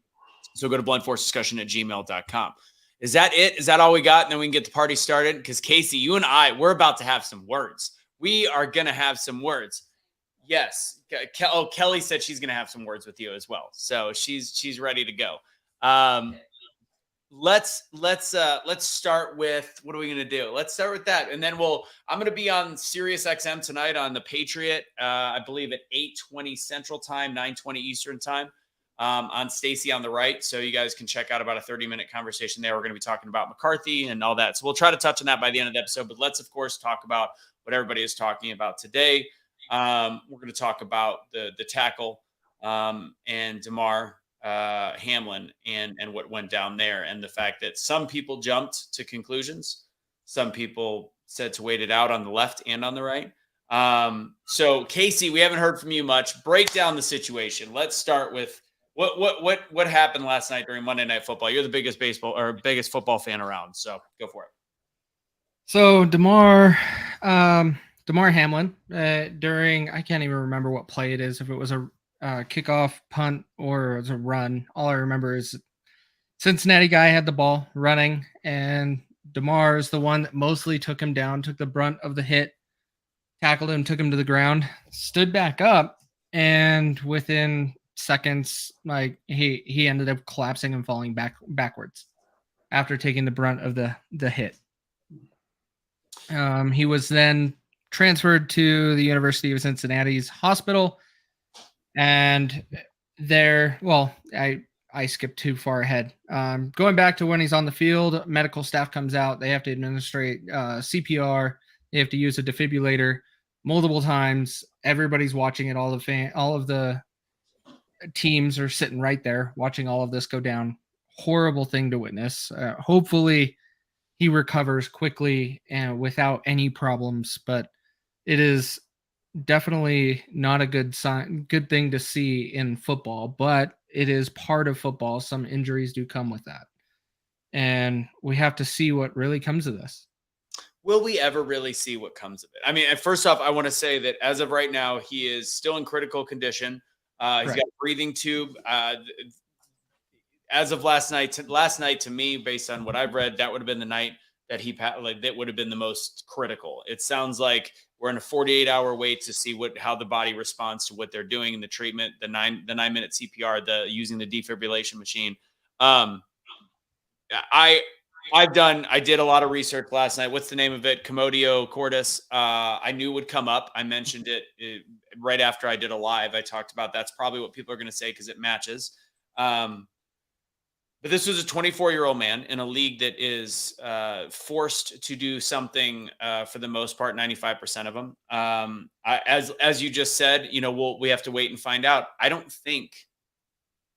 So go to bluntforcediscussion@gmail.com. Is that it? Is that all we got? And then we can get the party started. Because Kaecey, you and I, we're about to have some words. We are going to have some words. Yes. Kelly said she's going to have some words with you as well. So she's ready to go. Let's start with, what are we going to do? Let's start with that. And then I'm going to be on Sirius XM tonight on the Patriot, I believe at 8:20 Central Time, 9:20 Eastern Time, on Stacy on the Right. So you guys can check out about a 30-minute conversation there. We're going to be talking about McCarthy and all that. So we'll try to touch on that by the end of the episode, but let's of course talk about what everybody is talking about today. We're going to talk about the tackle and Damar Hamlin and what went down there, and the fact that some people jumped to conclusions. Some people said to wait it out on the left and on the right. So Kaecey, we haven't heard from you much. Break down the situation. Let's start with what happened last night during Monday Night Football. You're the biggest football fan around, so go for it. So Damar Hamlin, during, I can't even remember what play it is, if it was a kickoff, punt, or it was a run. All I remember is Cincinnati guy had the ball running, and Damar is the one that mostly took him down, took the brunt of the hit, tackled him, took him to the ground, stood back up, and within seconds, he ended up collapsing and falling backwards after taking the brunt of the hit. He was then transferred to the University of Cincinnati's hospital, and there, I skipped too far ahead. Going back to when he's on the field, medical staff comes out. They have to administer CPR. They have to use a defibrillator multiple times. Everybody's watching it. All of the teams are sitting right there watching all of this go down. Horrible thing to witness. Hopefully he recovers quickly and without any problems, but it is definitely not a good thing to see in football, but it is part of football. Some injuries do come with that, and we have to see what really comes of this. Will we ever really see what comes of it? I mean, first off, I want to say that as of right now, he is still in critical condition. He's got a breathing tube. As of last night to me, based on what I've read, that would have been the night that that would have been the most critical. It sounds like we're in a 48-hour wait to see how the body responds to what they're doing in the treatment, the 9-minute CPR, using the defibrillation machine. I did a lot of research last night. What's the name of it? Commotio cordis. I knew would come up. I mentioned it right after I did a live. I talked about that's probably what people are going to say because it matches. But this was a 24-year-old man in a league that is forced to do something for the most part, 95% of them. As you just said, we have to wait and find out. I don't think,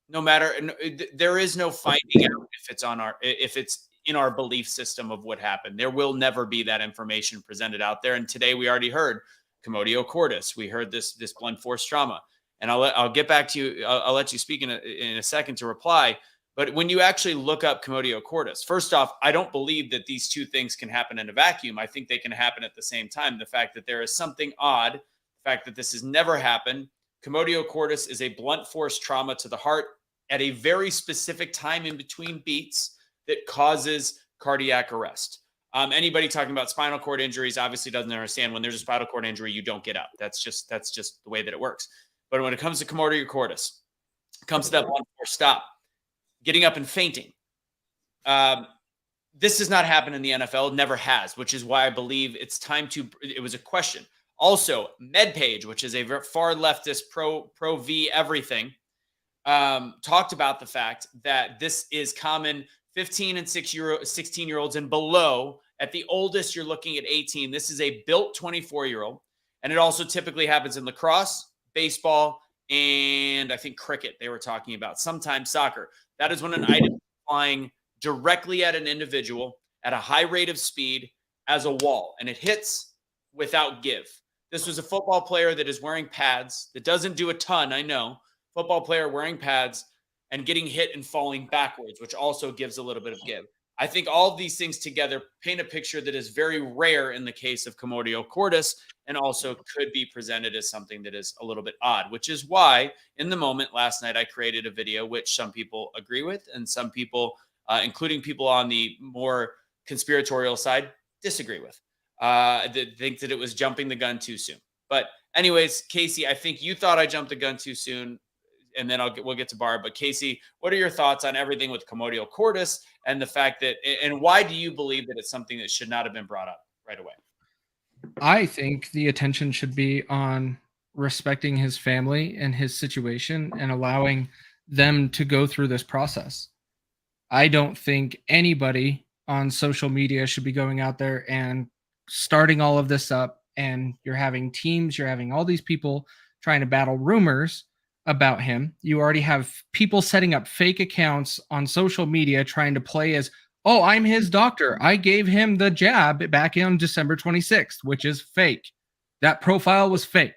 there is no finding out if it's in our belief system of what happened. There will never be that information presented out there. And today we already heard commotio cordis. We heard this blunt force trauma. and I'll get back to you. I'll let you speak in a second to reply. But when you actually look up commotio cordis, first off, I don't believe that these two things can happen in a vacuum. I think they can happen at the same time. The fact that there is something odd, the fact that this has never happened. Commotio cordis is a blunt force trauma to the heart at a very specific time in between beats that causes cardiac arrest. Anybody talking about spinal cord injuries obviously doesn't understand when there's a spinal cord injury, you don't get up. That's just the way that it works. But when it comes to commotio cordis, it comes to that blunt force stop, getting up and fainting. This does not happen in the NFL. It never has, which is why I believe it's time to, it was a question. Also, MedPage, which is a far leftist pro V everything, talked about the fact that this is common 15 and 16-year-olds and below. At the oldest, you're looking at 18. This is a built 24-year-old. And it also typically happens in lacrosse, baseball, and I think cricket they were talking about, sometimes soccer. That is when an item is flying directly at an individual at a high rate of speed as a wall, and it hits without give. This was a football player that is wearing pads, that doesn't do a ton, I know. Football player wearing pads and getting hit and falling backwards, which also gives a little bit of give. I think all of these things together paint a picture that is very rare in the case of commotio cordis, and also could be presented as something that is a little bit odd, which is why in the moment last night I created a video which some people agree with and some people, including people on the more conspiratorial side, disagree with. That think that it was jumping the gun too soon. But anyways, Kaecey, I think you thought I jumped the gun too soon, and then we'll get to Barb. But Kaecey, what are your thoughts on everything with commotio cordis and the fact that, and why do you believe that it's something that should not have been brought up right away? I think the attention should be on respecting his family and his situation and allowing them to go through this process. I don't think anybody on social media should be going out there and starting all of this up, and you're having teams, you're having all these people trying to battle rumors about him. You already have people setting up fake accounts on social media trying to play as, oh, I'm his doctor. I gave him the jab back on December 26th, which is fake. That profile was fake.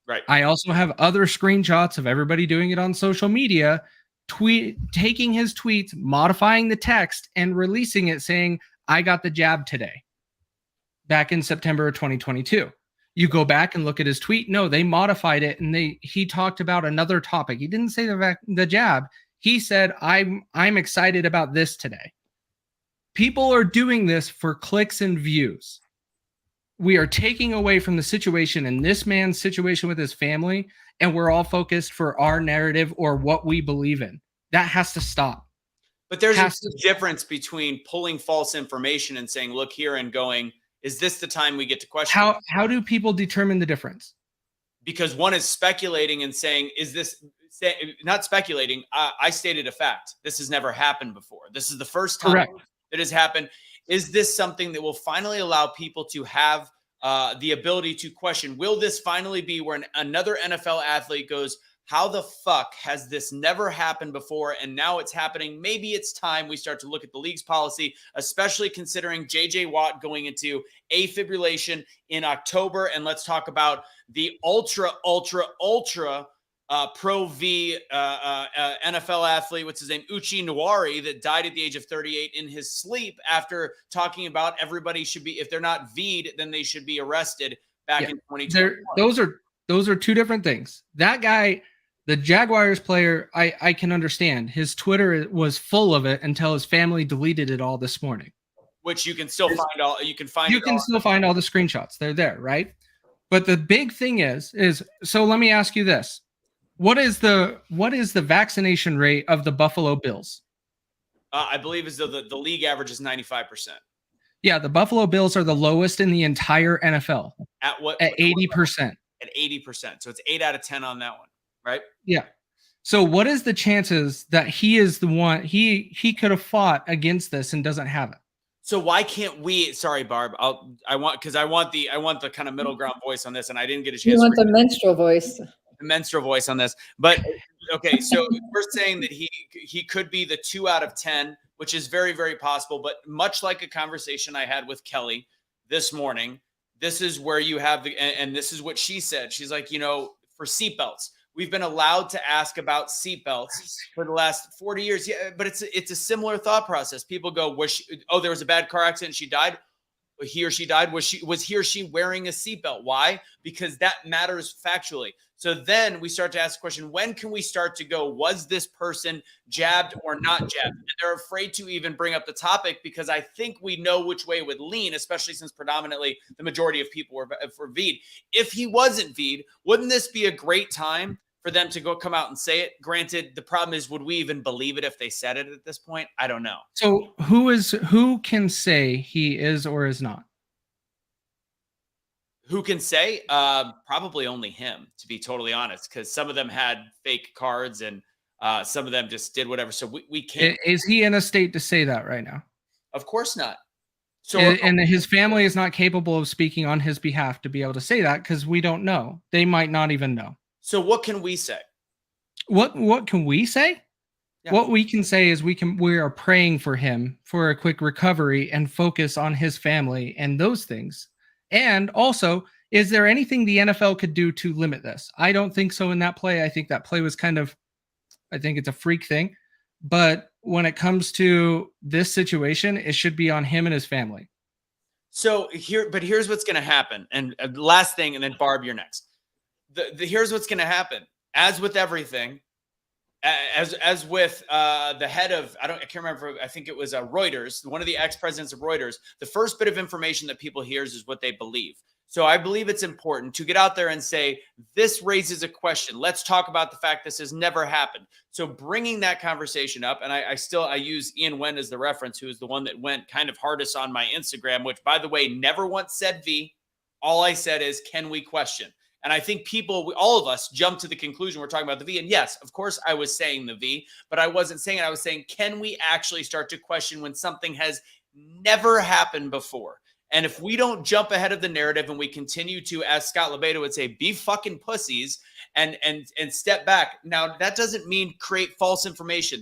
Right. I also have other screenshots of everybody doing it on social media, taking his tweets, modifying the text, and releasing it saying, I got the jab today, back in September of 2022. You go back and look at his tweet. No, they modified it, and he talked about another topic. He didn't say the jab. He said, I'm excited about this today. People are doing this for clicks and views. We are taking away from the situation and this man's situation with his family, and we're all focused for our narrative or what we believe in. That has to stop. But there's a difference between pulling false information and saying, look here, and going, is this the time we get to question? How do people determine the difference? Because one is speculating and saying, is this not speculating? I stated a fact. This has never happened before. This is the first time Correct. that has happened. Is this something that will finally allow people to have the ability to question? Will this finally be where another NFL athlete goes, how the fuck has this never happened before? And now it's happening. Maybe it's time we start to look at the league's policy, especially considering JJ Watt going into afibrillation in October. And let's talk about the ultra pro V NFL athlete, what's his name, Uchi Nwari, that died at the age of 38 in his sleep after talking about everybody should be, if they're not V'd, then they should be arrested back in 2020. Those are two different things. That guy, the Jaguars player, I can understand. His Twitter was full of it until his family deleted it all this morning. Which you can still find all. You can still find all the screenshots. They're there, right? But the big thing is so. Let me ask you this: what is the vaccination rate of the Buffalo Bills? I believe is the league average is 95%. Yeah, the Buffalo Bills are the lowest in the entire NFL. At what? At 80%. At 80%. So it's 8 out of 10 on that one, right? Yeah. So what is the chances that he is the one he could have fought against this and doesn't have it? So why can't we? Sorry, Barb. I want the kind of middle ground voice on this, and I didn't get a chance. You want the menstrual voice. The menstrual voice on this, but okay. So we're saying that he could be the 2 out of 10, which is very, very possible. But much like a conversation I had with Kelly this morning, this is where you have and this is what she said. She's like, for seatbelts, We've been allowed to ask about seatbelts for the last 40 years. Yeah, but it's a similar thought process. People go, there was a bad car accident, she died. He or she died. Was he or she wearing a seatbelt? Why? Because that matters factually. So then we start to ask the question, when can we start to go, was this person jabbed or not jabbed? And they're afraid to even bring up the topic because I think we know which way it would lean, especially since predominantly the majority of people were V'd. If he wasn't V'd, wouldn't this be a great time for them to go come out and say it? Granted, the problem is, would we even believe it if they said it at this point? I don't know. So who can say he is or is not? Who can say? Probably only him, to be totally honest, because some of them had fake cards and some of them just did whatever. So we can't. Is he in a state to say that right now? Of course not. So and his family is not capable of speaking on his behalf to be able to say that because we don't know. They might not even know. So what can we say? What can we say? Yeah. What we can say is we are praying for him for a quick recovery and focus on his family and those things. And also, is there anything the NFL could do to limit this? I don't think so in that play. I think that play was I think it's a freak thing. But when it comes to this situation, it should be on him and his family. So here's what's going to happen. And last thing, and then Barb, you're next. Here's what's going to happen. As with everything, as with the head of, I can't remember, I think it was Reuters, one of the ex-presidents of Reuters, the first bit of information that people hears is what they believe. So I believe it's important to get out there and say, this raises a question. Let's talk about the fact this has never happened. So bringing that conversation up, and I use Ian Wen as the reference, who is the one that went kind of hardest on my Instagram, which, by the way, never once said V. All I said is, can we question? And I think all of us jumped to the conclusion we're talking about the V. And yes, of course, I was saying the V, but I wasn't saying it. I was saying, can we actually start to question when something has never happened before? And if we don't jump ahead of the narrative and we continue to, as Scott Lobaido would say, be fucking pussies and step back. Now, that doesn't mean create false information.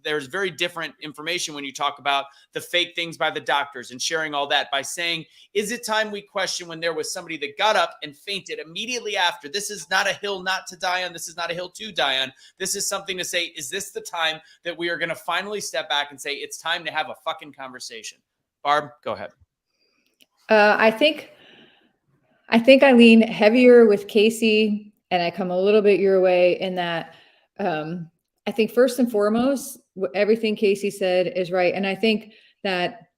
There's very different information when you talk about the fake things by the doctors and sharing all that by saying, is it time we question when there was somebody that got up and fainted immediately after? This is not a hill not to die on. This is not a hill to die on. This is something to say, is this the time that we are going to finally step back and say, it's time to have a fucking conversation? Barb, go ahead. I think I lean heavier with Kaecey, and I come a little bit your way in that I think first and foremost, everything Kaecey said is right. And I think that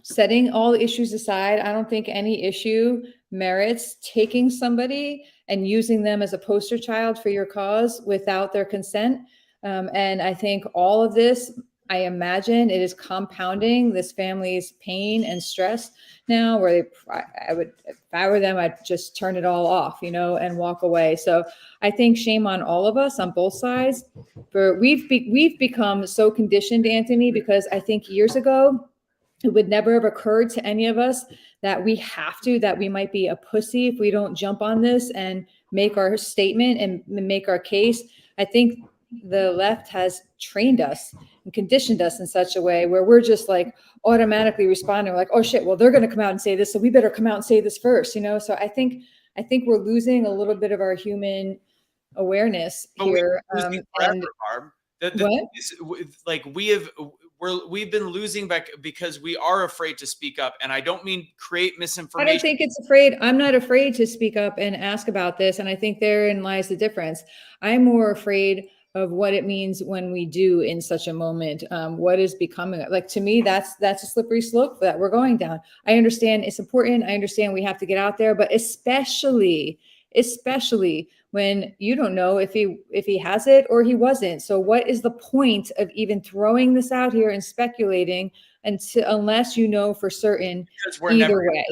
setting all the issues aside, I don't think any issue merits taking somebody and using them as a poster child for your cause without their consent. And I think all of this, I imagine it is compounding this family's pain and stress now, where if I were them, I'd just turn it all off, and walk away. So I think shame on all of us on both sides. We've become so conditioned, Anthony, because I think years ago, it would never have occurred to any of us that we might be a pussy if we don't jump on this and make our statement and make our case. I think the left has trained us and conditioned us in such a way where we're just like automatically responding like, oh shit, well, they're going to come out and say this, so we better come out and say this first, So I think we're losing a little bit of our human awareness here. We've been losing back because we are afraid to speak up. And I don't mean create misinformation. I don't think it's afraid. I'm not afraid to speak up and ask about this. And I think therein lies the difference. I'm more afraid of what it means when we do in such a moment, what is becoming, like, to me, that's a slippery slope that we're going down. I understand it's important. I understand we have to get out there, but especially when you don't know if he has it or he wasn't. So what is the point of even throwing this out here and speculating unless you know for certain either way?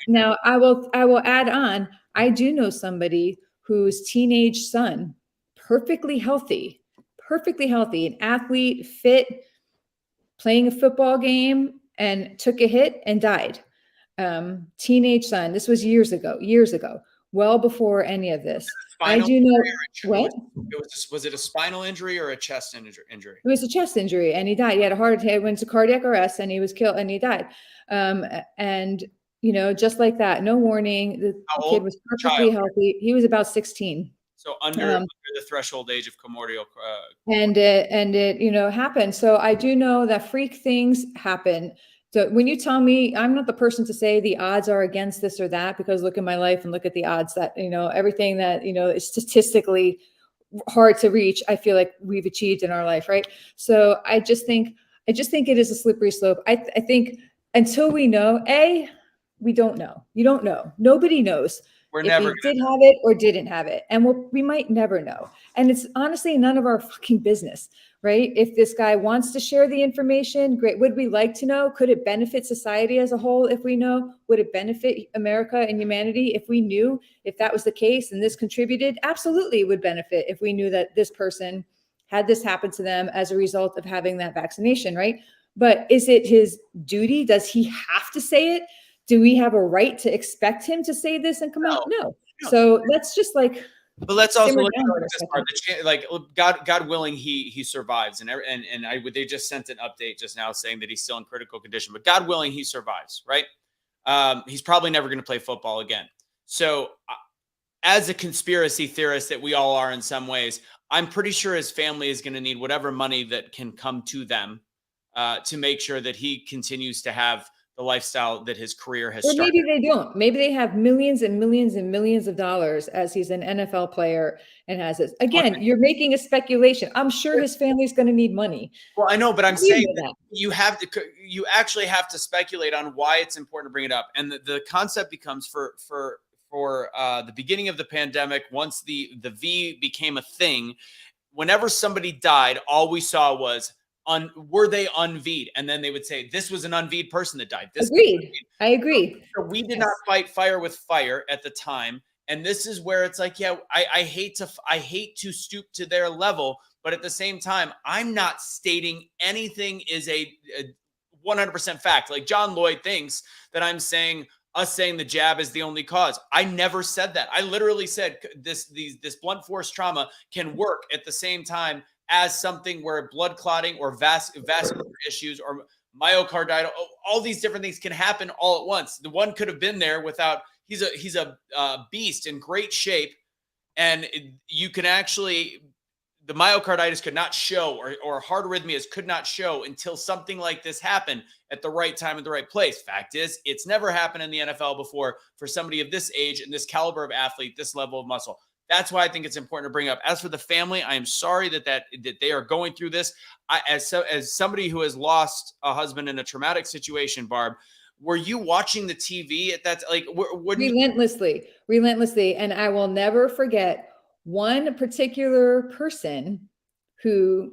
Now I will add on, I do know somebody whose teenage son, perfectly healthy, an athlete, fit, playing a football game, and took a hit and died. Teenage son. This was years ago, well before any of this. I do know what? Was it a spinal injury or a chest injury? It was a chest injury, and he died. He had a heart attack, went to cardiac arrest, and he was killed, and he died. And just like that, no warning. The kid was perfectly healthy. He was about 16. So under the threshold age of primordial. And it, you know, happened. So I do know that freak things happen. So when you tell me, I'm not the person to say the odds are against this or that, because look at my life and look at the odds that, you know, everything that, you know, is statistically hard to reach, I feel like we've achieved in our life. Right. So I just think it is a slippery slope. I think until we know, we don't know. You don't know. Nobody knows. We're If never he did have it or didn't have it. And we might never know. And it's honestly none of our fucking business, right? If this guy wants to share the information, great. Would we like to know? Could it benefit society as a whole if we know? Would it benefit America and humanity if we knew? If that was the case and this contributed? Absolutely, it would benefit if we knew that this person had this happen to them as a result of having that vaccination, right? But is it his duty? Does he have to say it? Do we have a right to expect him to say this and come out? No. So let's just like. But let's also look down at this part. Like God willing, he survives, and they just sent an update just now saying that he's still in critical condition. But God willing, he survives, right? He's probably never going to play football again. So, as a conspiracy theorist that we all are in some ways, I'm pretty sure his family is going to need whatever money that can come to them to make sure that he continues to have the lifestyle that his career has started. Or maybe they don't. Maybe they have millions and millions and millions of dollars as he's an NFL player and has this. Again, you're making a speculation. I'm sure his family's going to need money. Well, I know, but I'm saying that you actually have to speculate on why it's important to bring it up. And the concept becomes for the beginning of the pandemic, once the V became a thing, whenever somebody died, all we saw was, were they unV'd? And then they would say, this was an unV'd person that died. Agreed. I agree. So we did not fight fire with fire at the time. And this is where it's like, yeah, I hate to stoop to their level, but at the same time, I'm not stating anything is a 100% fact. Like John Lloyd thinks that I'm saying the jab is the only cause. I never said that. I literally said this blunt force trauma can work at the same time as something where blood clotting or vascular issues or myocarditis, all these different things can happen all at once. The one could have been there without. He's a beast in great shape, and you can actually, the myocarditis could not show, or heart arrhythmias could not show until something like this happened at the right time at the right place. Fact is, it's never happened in the NFL before for somebody of this age and this caliber of athlete, this level of muscle. That's why I think it's important to bring up. As for the family, I am sorry that they are going through this. As somebody who has lost a husband in a traumatic situation, Barb, were you watching the TV at that? Like, relentlessly, and I will never forget one particular person who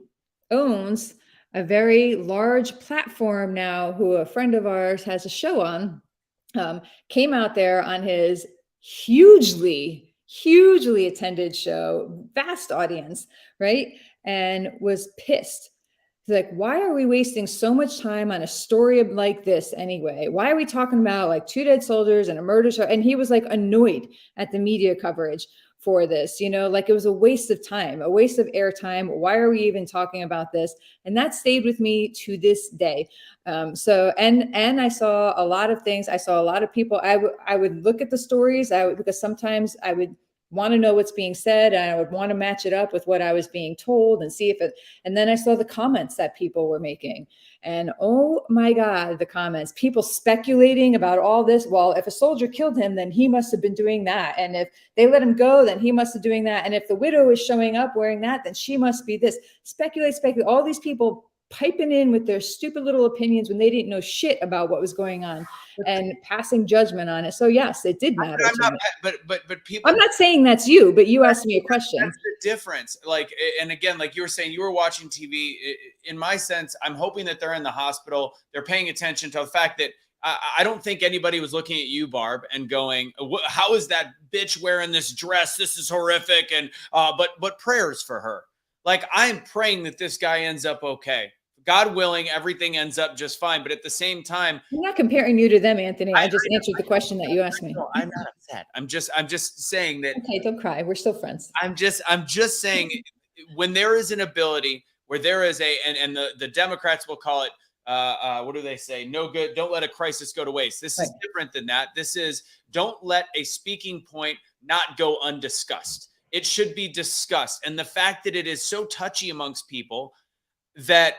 owns a very large platform now, who a friend of ours has a show on, came out there on his hugely attended show, vast audience, right? And was pissed. He's like, why are we wasting so much time on a story like this anyway? Why are we talking about like 2 dead soldiers and a murder show? And he was like annoyed at the media coverage for this, you know, like it was a waste of time, a waste of airtime. Why are we even talking about this? And that stayed with me to this day. And I saw a lot of things. I saw a lot of people. I would look at the stories. Because sometimes I would want to know what's being said, and I would want to match it up with what I was being told and see if it. And then I saw the comments that people were making, and oh my God, the comments, people speculating about all this. Well, if a soldier killed him, then he must have been doing that, and if they let him go, then he must have doing that, and if the widow is showing up wearing that, then she must be this. Speculate. All these people piping in with their stupid little opinions when they didn't know shit about what was going on and passing judgment on it. So yes, it did matter. But people, I'm not saying that's you, but you asked me a question. That's the difference. Like, and again, like you were saying, you were watching TV. In my sense, I'm hoping that they're in the hospital. They're paying attention to the fact that I don't think anybody was looking at you, Barb, and going, how is that bitch wearing this dress? This is horrific. And, but prayers for her. Like, I'm praying that this guy ends up okay. God willing, everything ends up just fine. But at the same time, I'm not comparing you to them, Anthony. I just answered the question that you asked me. No, I'm not upset. I'm just saying that. Okay, don't cry. We're still friends. I'm just saying, when there is an ability where there is and the Democrats will call it, what do they say? No good. Don't let a crisis go to waste. This is different than that. This is, don't let a speaking point not go undiscussed. It should be discussed. And the fact that it is so touchy amongst people that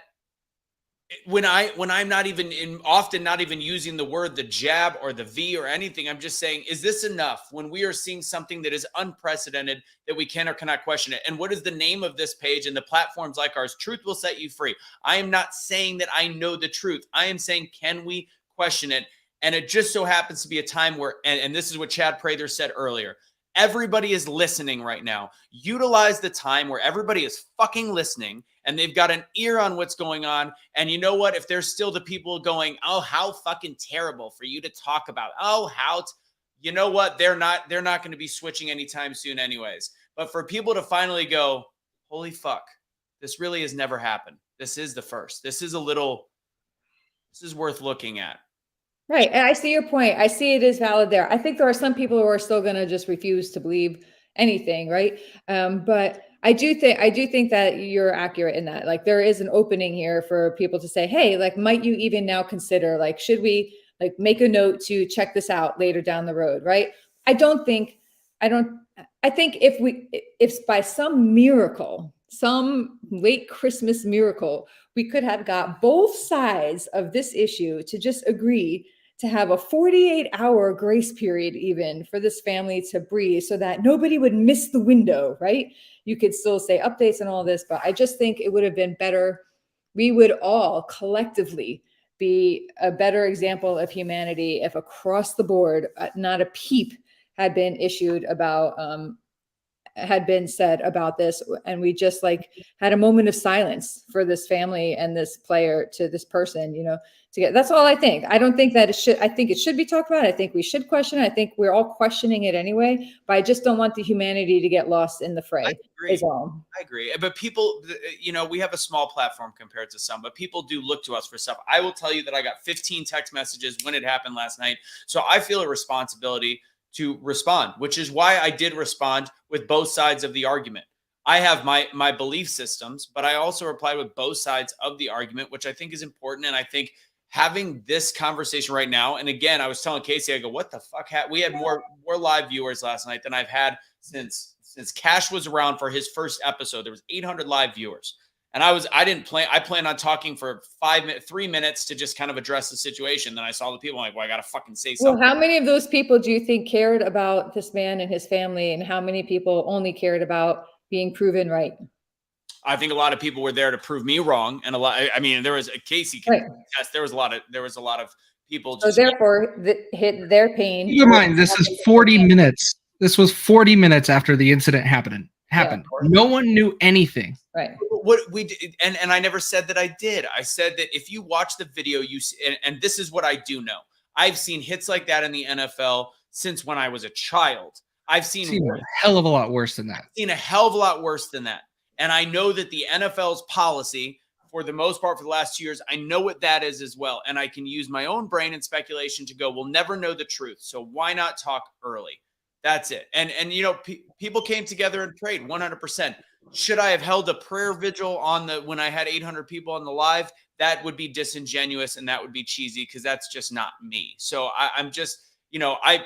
when I'm not even often not even using the word the jab or the V or anything, I'm just saying, is this enough when we are seeing something that is unprecedented that we can or cannot question it? And what is the name of this page and the platforms like ours? Truth will set you free. I am not saying that I know the truth. I am saying, can we question it? And it just so happens to be a time where, and this is what Chad Prather said earlier, everybody is listening right now. Utilize the time where everybody is fucking listening and they've got an ear on what's going on. And you know what? If there's still the people going, oh, how fucking terrible for you to talk about. Oh, you know what? They're not going to be switching anytime soon anyways. But for people to finally go, holy fuck, this really has never happened. This is the first. This is worth looking at. Right. And I see your point. I see it is valid there. I think there are some people who are still going to just refuse to believe anything. Right. But I do think that you're accurate in that, like, there is an opening here for people to say, hey, like, might you even now consider, like, should we like make a note to check this out later down the road? Right. I think if by some miracle, some late Christmas miracle, we could have got both sides of this issue to just agree to have a 48-hour grace period even for this family to breathe so that nobody would miss the window, right? You could still say updates and all this, but I just think it would have been better. We would all collectively be a better example of humanity if across the board, not a peep had been issued about, had been said about this, and we just like had a moment of silence for this family and this player to this person, you know, to get, that's all I think. I don't think that it should, I think it should be talked about. I think we should question it. I think we're all questioning it anyway, but I just don't want the humanity to get lost in the fray. I agree. But people, you know, we have a small platform compared to some, but people do look to us for stuff. I will tell you that I got 15 text messages when it happened last night. So I feel a responsibility to respond, which is why I did respond with both sides of the argument. I have my belief systems, but I also replied with both sides of the argument, which I think is important. And I think having this conversation right now, and again, I was telling Kaecey, I go, what the fuck? We had more live viewers last night than I've had since Cash was around for his first episode. There was 800 live viewers. And I planned on talking for 3 minutes to just kind of address the situation. Then I saw the people, I'm like, well, I got to fucking say something. Well, how many of those people do you think cared about this man and his family? And how many people only cared about being proven right? I think a lot of people were there to prove me wrong. And I mean, there was a Kaecey can test. There was a lot of people. So therefore, hit their pain. Keep in mind, this is 40 minutes. This was 40 minutes after the incident happened. Yeah, no one knew anything. Right. What we did, and I never said that I did. I said that if you watch the video, and this is what I do know. I've seen hits like that in the NFL since when I was a child. I've seen a hell of a lot worse than that. I've seen a hell of a lot worse than that. And I know that the NFL's policy, for the most part, for the last 2 years, I know what that is as well. And I can use my own brain and speculation to go, we'll never know the truth. So why not talk early? That's it. And you know, people came together and prayed 100%. Should I have held a prayer vigil when I had 800 people on the live? That would be disingenuous and that would be cheesy because that's just not me. So I'm just, you know, I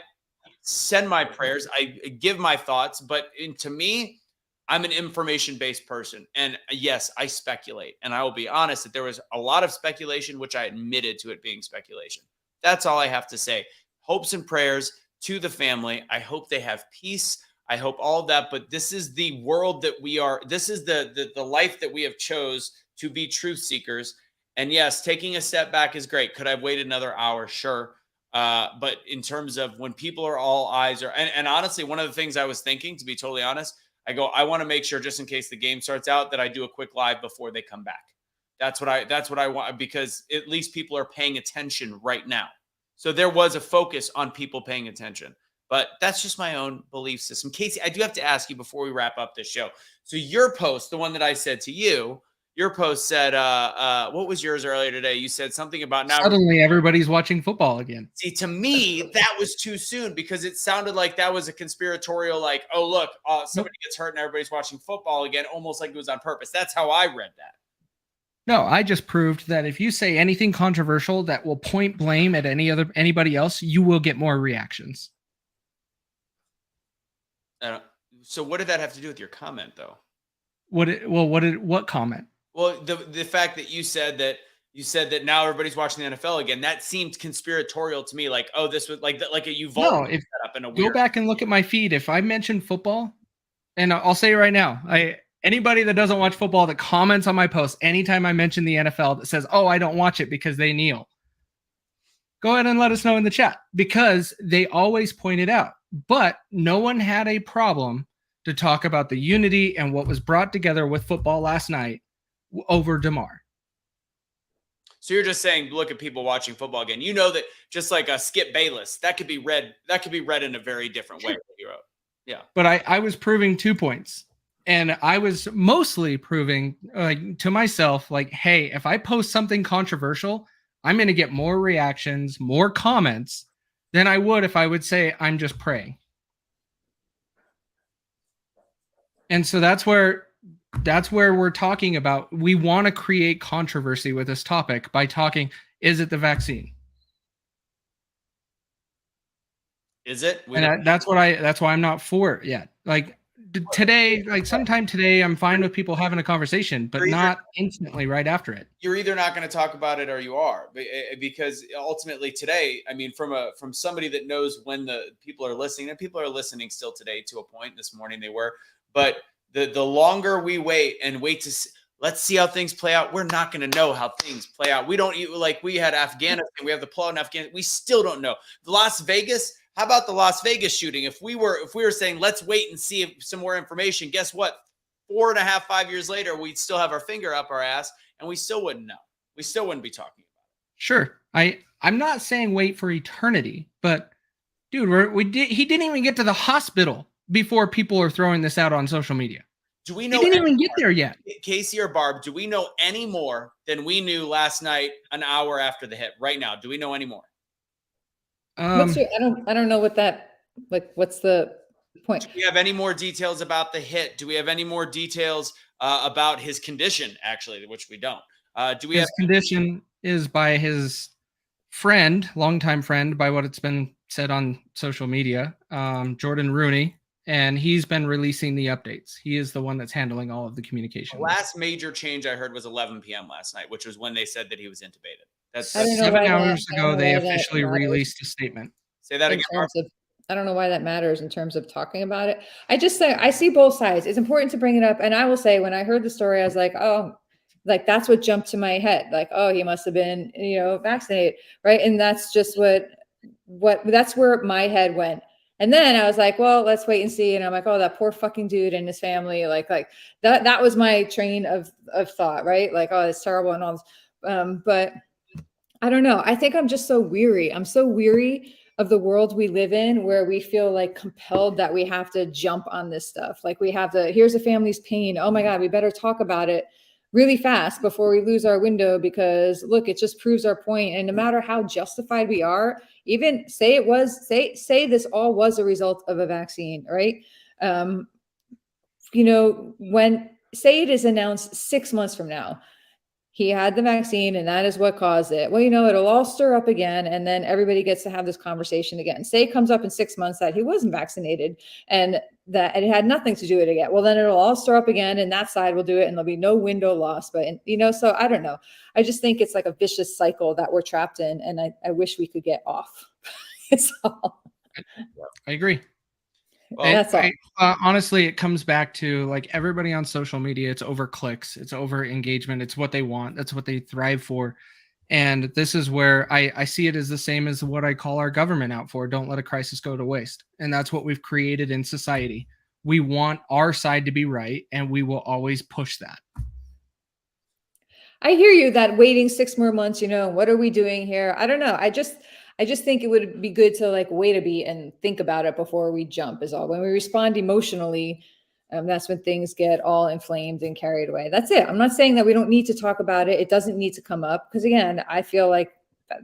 send my prayers, I give my thoughts, but to me, I'm an information-based person. And yes, I speculate. And I will be honest that there was a lot of speculation, which I admitted to it being speculation. That's all I have to say. Hopes and prayers to the family. I hope they have peace. I hope all of that, but this is the world that we are. This is the life that we have chose to be truth seekers. And yes, taking a step back is great. Could I have waited another hour? Sure. But in terms of when people are all eyes are, and honestly, one of the things I was thinking, to be totally honest, I want to make sure just in case the game starts out that I do a quick live before they come back. That's what I want, because at least people are paying attention right now. So there was a focus on people paying attention, but that's just my own belief system. Kaecey, I do have to ask you before we wrap up this show. So your post, the one that I said to you, your post said, what was yours earlier today? You said something about now suddenly everybody's watching football again. See, to me, that was too soon because it sounded like that was a conspiratorial, like, oh, look, somebody gets hurt and everybody's watching football again, almost like it was on purpose. That's how I read that. No, I just proved that if you say anything controversial that will point blame at anybody else, you will get more reactions. So what did that have to do with your comment, though? What comment? Well, the fact that you said that now everybody's watching the NFL again, that seemed conspiratorial to me. Like, oh, this was like a Uvalde If setup in a go weird. back and look at my feed. If I mention football, and I'll say it right now, anybody that doesn't watch football that comments on my post anytime I mention the NFL that says, "Oh, I don't watch it because they kneel," go ahead and let us know in the chat, because they always point it out. But no one had a problem to talk about the unity and what was brought together with football last night over Damar. So you're just saying, look at people watching football again. You know that just like a Skip Bayless, that could be read in a very different way. You wrote. Yeah. But I was proving 2 points. And I was mostly proving to myself, like, hey, if I post something controversial, I'm going to get more reactions, more comments than I would if I would say I'm just praying. And so that's where we're talking about. We want to create controversy with this topic by talking, is it the vaccine? Is it? That's why I'm not for it yet. Like today, sometime today, I'm fine with people having a conversation, but not instantly right after it. You're either not going to talk about it or you are, because ultimately today, I mean, from somebody that knows when the people are listening, and people are listening still today to a point. This morning they were, but the longer we wait to let's see how things play out, we're not going to know how things play out. We don't like we had Afghanistan, we have the blowout in Afghanistan. We still don't know. Las Vegas. How about the Las Vegas shooting? If we were saying, let's wait and see some more information, guess what? 4.5, 5 years later, we'd still have our finger up our ass and we still wouldn't know. We still wouldn't be talking about it. Sure. I'm not saying wait for eternity, but dude, he didn't even get to the hospital before people are throwing this out on social media. Do we know? He didn't even get there yet. Kaecey or Barb, do we know any more than we knew last night, an hour after the hit? Right now, do we know any more? I don't know what that, like, what's the point? Do we have any more details about the hit? Do we have any more details about his condition, actually, which we don't? His condition is by his friend, longtime friend, by what it's been said on social media, Jordan Rooney, and he's been releasing the updates. He is the one that's handling all of the communication. The last major change I heard was 11 p.m. last night, which was when they said that he was intubated. That's 7 hours ago, they officially released a statement. Say that again. I don't know why that matters in terms of talking about it. I just say, I see both sides. It's important to bring it up. And I will say, when I heard the story, I was like, oh, like that's what jumped to my head. Like, oh, he must have been, vaccinated. Right. And that's just that's where my head went. And then I was like, well, let's wait and see. And I'm like, oh, that poor fucking dude and his family. Like that was my train of thought. Right. Like, oh, it's terrible and all this. But I don't know. I think I'm just so weary. I'm so weary of the world we live in, where we feel like compelled that we have to jump on this stuff. Like we have to, here's a family's pain. Oh my God, we better talk about it really fast before we lose our window, because look, it just proves our point. And no matter how justified we are, even say this all was a result of a vaccine, right? When say it is announced 6 months from now, he had the vaccine and that is what caused it. Well, it'll all stir up again. And then everybody gets to have this conversation again. Say it comes up in 6 months that he wasn't vaccinated and that it had nothing to do with it again. Well, then it'll all stir up again and that side will do it and there'll be no window lost. But, so I don't know. I just think it's like a vicious cycle that we're trapped in. And I wish we could get off. It's all. I agree. Well, that's all. Honestly, it comes back to like everybody on social media. It's over clicks. It's over engagement. It's what they want. That's what they thrive for. And this is where I see it as the same as what I call our government out for. Don't let a crisis go to waste. And that's what we've created in society. We want our side to be right, and we will always push that. I hear you that waiting 6 more months, what are we doing here? I don't know. I just think it would be good to like wait a beat and think about it before we jump is all. When we respond emotionally, that's when things get all inflamed and carried away. That's it. I'm not saying that we don't need to talk about it. It doesn't need to come up because again, I feel like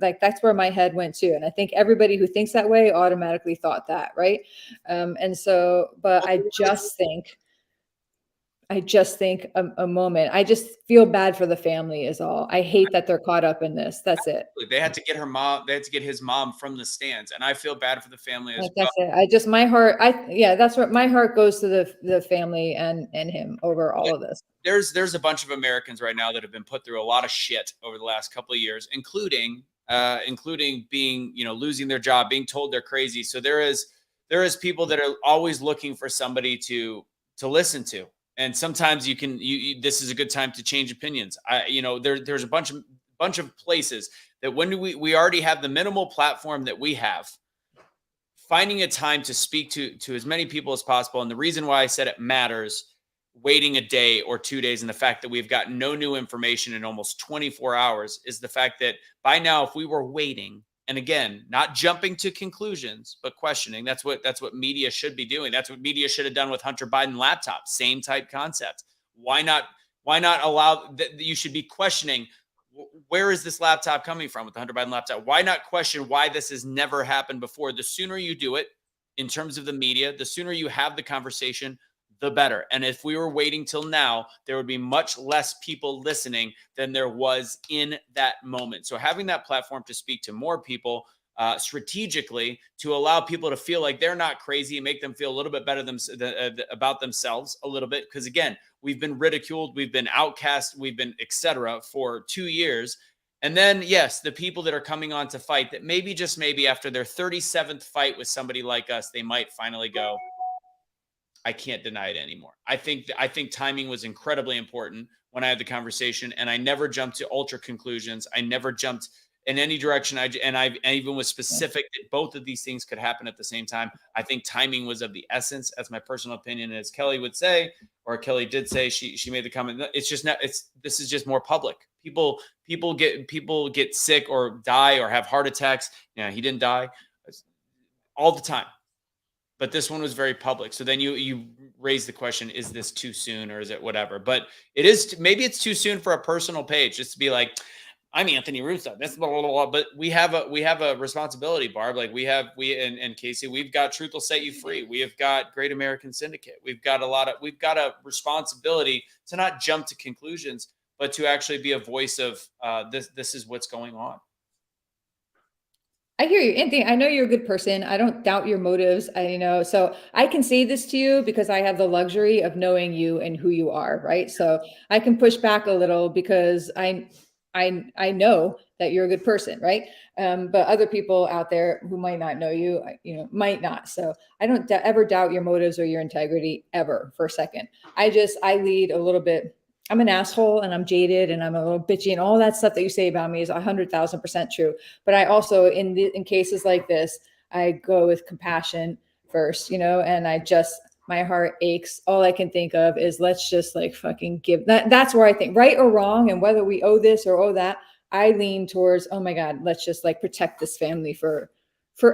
that's where my head went to. And I think everybody who thinks that way automatically thought that, right? But I just think a moment. I just feel bad for the family is all. I hate that they're caught up in this. That's it. They had to get her mom. They had to get his mom from the stands, and I feel bad for the family as well. That's it. I just my heart. That's what my heart goes to the family and him over all of this. There's a bunch of Americans right now that have been put through a lot of shit over the last couple of years, including being, losing their job, being told they're crazy. So there is people that are always looking for somebody to listen to. And sometimes this is a good time to change opinions. There's a bunch of places that when we already have the minimal platform that we have, finding a time to speak to as many people as possible. And the reason why I said it matters, waiting a day or 2 days, and the fact that we've got no new information in almost 24 hours is the fact that by now, if we were waiting, and again, not jumping to conclusions, but questioning, that's what media should be doing. That's what media should have done with Hunter Biden laptop. Same type concept. Why not allow that? You should be questioning, where is this laptop coming from with the Hunter Biden laptop? Why not question why this has never happened before? The sooner you do it in terms of the media, the sooner you have the conversation, the better. And if we were waiting till now, there would be much less people listening than there was in that moment. So having that platform to speak to more people strategically, to allow people to feel like they're not crazy and make them feel a little bit better about themselves a little bit. Because again, we've been ridiculed, we've been outcast, we've been et cetera for 2 years. And then, yes, the people that are coming on to fight, that maybe, just maybe after their 37th fight with somebody like us, they might finally go, I can't deny it anymore. I think timing was incredibly important when I had the conversation, and I never jumped to ultra conclusions. I never jumped in any direction. I even was specific that both of these things could happen at the same time. I think timing was of the essence. That's my personal opinion. As Kelly would say, or Kelly did say, she made the comment. It's just not. This is just more public. People get sick or die or have heart attacks. Yeah, he didn't die all the time. But this one was very public. So then you raise the question, is this too soon or is it whatever? But maybe it's too soon for a personal page just to be like, I'm Anthony Russo. This blah, blah, blah. But we have a responsibility, Barb. Like we and Kaecey, we've got Truth Will Set You Free. We have got Great American Syndicate. We've got a responsibility to not jump to conclusions, but to actually be a voice of this is what's going on. I hear you, Anthony. I know you're a good person. I don't doubt your motives. So I can say this to you because I have the luxury of knowing you and who you are, right? So I can push back a little because I know that you're a good person, right? But other people out there who might not know you, might not. So I don't ever doubt your motives or your integrity ever for a second. I lead a little bit. I'm an asshole and I'm jaded and I'm a little bitchy and all that stuff that you say about me is 100,000% true. But I also, in cases like this, I go with compassion first, and my heart aches. All I can think of is let's just like fucking give that. That's where I think right or wrong. And whether we owe this or owe that, I lean towards, oh my God, let's just like protect this family for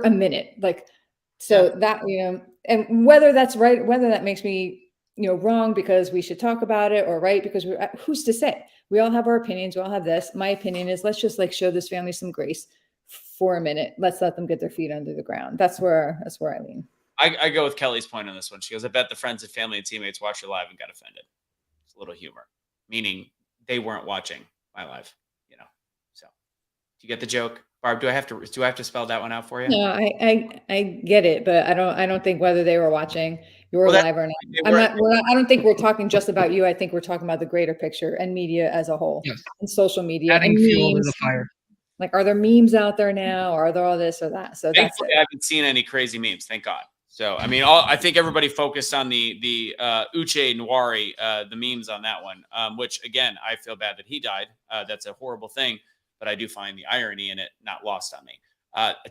a minute. That, and whether that's right, whether that makes me, wrong because we should talk about it or right because who's to say? We all have our opinions. We all have this. My opinion is let's just like show this family some grace for a minute. Let's let them get their feet under the ground. That's where I lean. I go with Kelly's point on this one. She goes, I bet the friends and family and teammates watched your live and got offended. It's a little humor, meaning they weren't watching my live, So do you get the joke? Barb, do I have to spell that one out for you? No, I get it, but I don't think whether they were watching your live or not. I don't think we're talking just about you. I think we're talking about the greater picture and media as a whole, yes, and social media. Adding and fuel memes. to the fire. Like, are there memes out there now, or are there all this or that? So thankfully, I haven't seen any crazy memes. Thank God. So, I mean, I think everybody focused on the Uche Nwari, the memes on that one, which again, I feel bad that he died. That's a horrible thing, but I do find the irony in it not lost on me.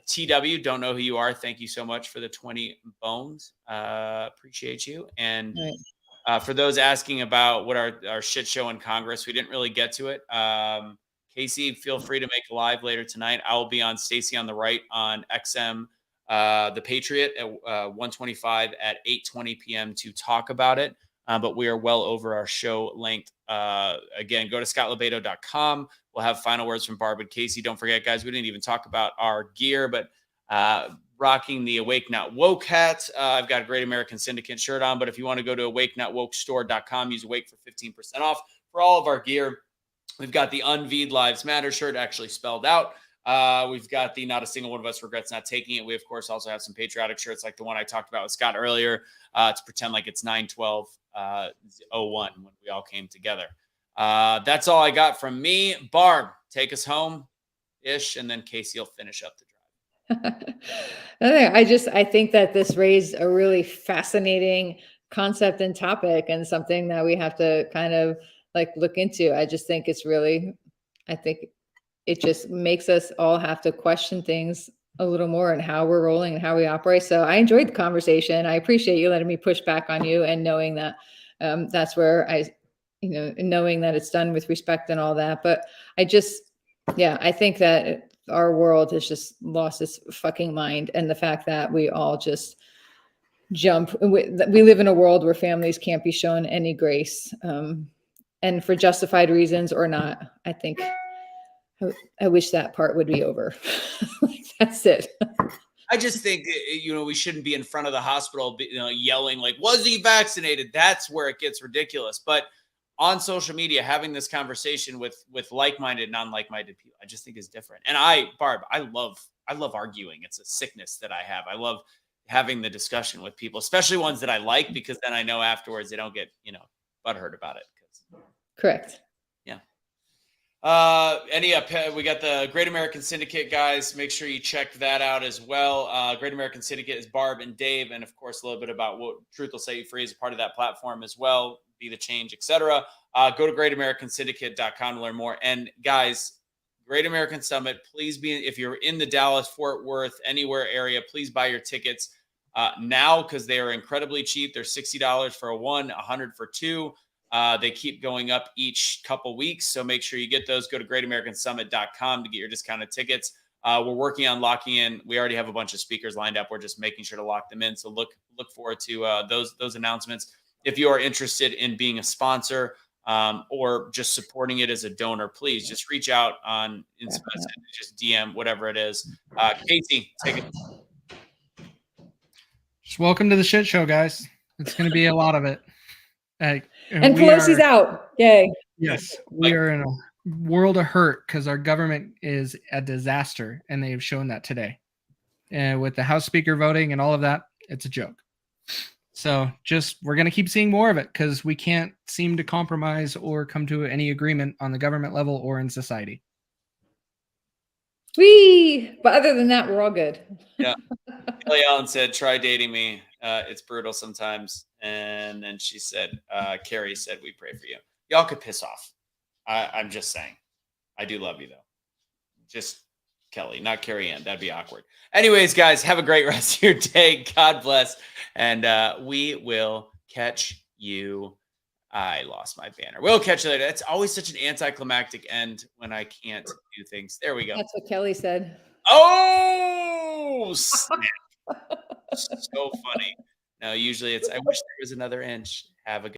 TW, don't know who you are. Thank you so much for the 20 bones. Appreciate you. And for those asking about what our shit show in Congress, we didn't really get to it. Kaecey, feel free to make a live later tonight. I will be on Stacy on the Right on XM, The Patriot at 125 at 8:20 p.m. to talk about it. But we are well over our show length. Again, go to scottlobaido.com. We'll have final words from Barb and Kaecey. Don't forget, guys, we didn't even talk about our gear, but rocking the Awake Not Woke hat. I've got a Great American Syndicate shirt on, but if you want to go to awakenotwokestore.com, use Awake for 15% off for all of our gear. We've got the Unvied Lives Matter shirt actually spelled out. We've got the Not a Single One of Us Regrets Not Taking It. We, of course, also have some patriotic shirts like the one I talked about with Scott earlier to pretend like it's 9/12/01 when we all came together. That's all I got from me. Barb, take us home-ish, and then Kaecey will finish up the drive. I think that this raised a really fascinating concept and topic, and something that we have to kind of like look into. I just think it's really, I think it just makes us all have to question things a little more and how we're rolling and how we operate. So I enjoyed the conversation. I appreciate you letting me push back on you and knowing that that's where knowing that it's done with respect and all that. But I think that our world has just lost its fucking mind. And the fact that we all just jump, we live in a world where families can't be shown any grace, and for justified reasons or not. I wish that part would be over. That's it. I just think, we shouldn't be in front of the hospital, yelling like, was he vaccinated? That's where it gets ridiculous. But on social media, having this conversation with like-minded, non-like-minded people, I just think is different. And Barb, I love arguing. It's a sickness that I have. I love having the discussion with people, especially ones that I like, because then I know afterwards they don't get, butthurt about it. Correct. Yeah. We got the Great American Syndicate, guys. Make sure you check that out as well. Great American Syndicate is Barb and Dave, and of course a little bit about what Truth Will Set You Free is a part of that platform as well. Be the Change, etc. Go to greatamericansyndicate.com to learn more. And guys, Great American Summit, please if you're in the Dallas, Fort Worth, anywhere area, please buy your tickets now, because they are incredibly cheap. They're $60 for a one, $100 for two. They keep going up each couple weeks, so make sure you get those. Go to greatamericansummit.com to get your discounted tickets. We're working on locking in. We already have a bunch of speakers lined up. We're just making sure to lock them in. So look forward to those announcements. If you are interested in being a sponsor or just supporting it as a donor, please just reach out on Instagram, just DM, whatever it is. Kaecey, take it. Just welcome to the shit show, guys. It's going to be a lot of it. And Pelosi's out. Yay. Yes, we are in a world of hurt because our government is a disaster, and they have shown that today. And with the House Speaker voting and all of that, it's a joke. So we're going to keep seeing more of it because we can't seem to compromise or come to any agreement on the government level or in society. But other than that, we're all good. Yeah. Kelly Allen said, try dating me. It's brutal sometimes. And then she said, Carrie said, we pray for you. Y'all could piss off. I'm just saying. I do love you, though. Just Kelly, not Carrie Ann. That'd be awkward. Anyways, guys, have a great rest of your day. God bless. And we will catch you. I lost my banner. We'll catch you later. It's always such an anticlimactic end when I can't do things. There we go. That's what Kelly said. Oh, snap. So funny. No, usually it's, I wish there was another inch. Have a good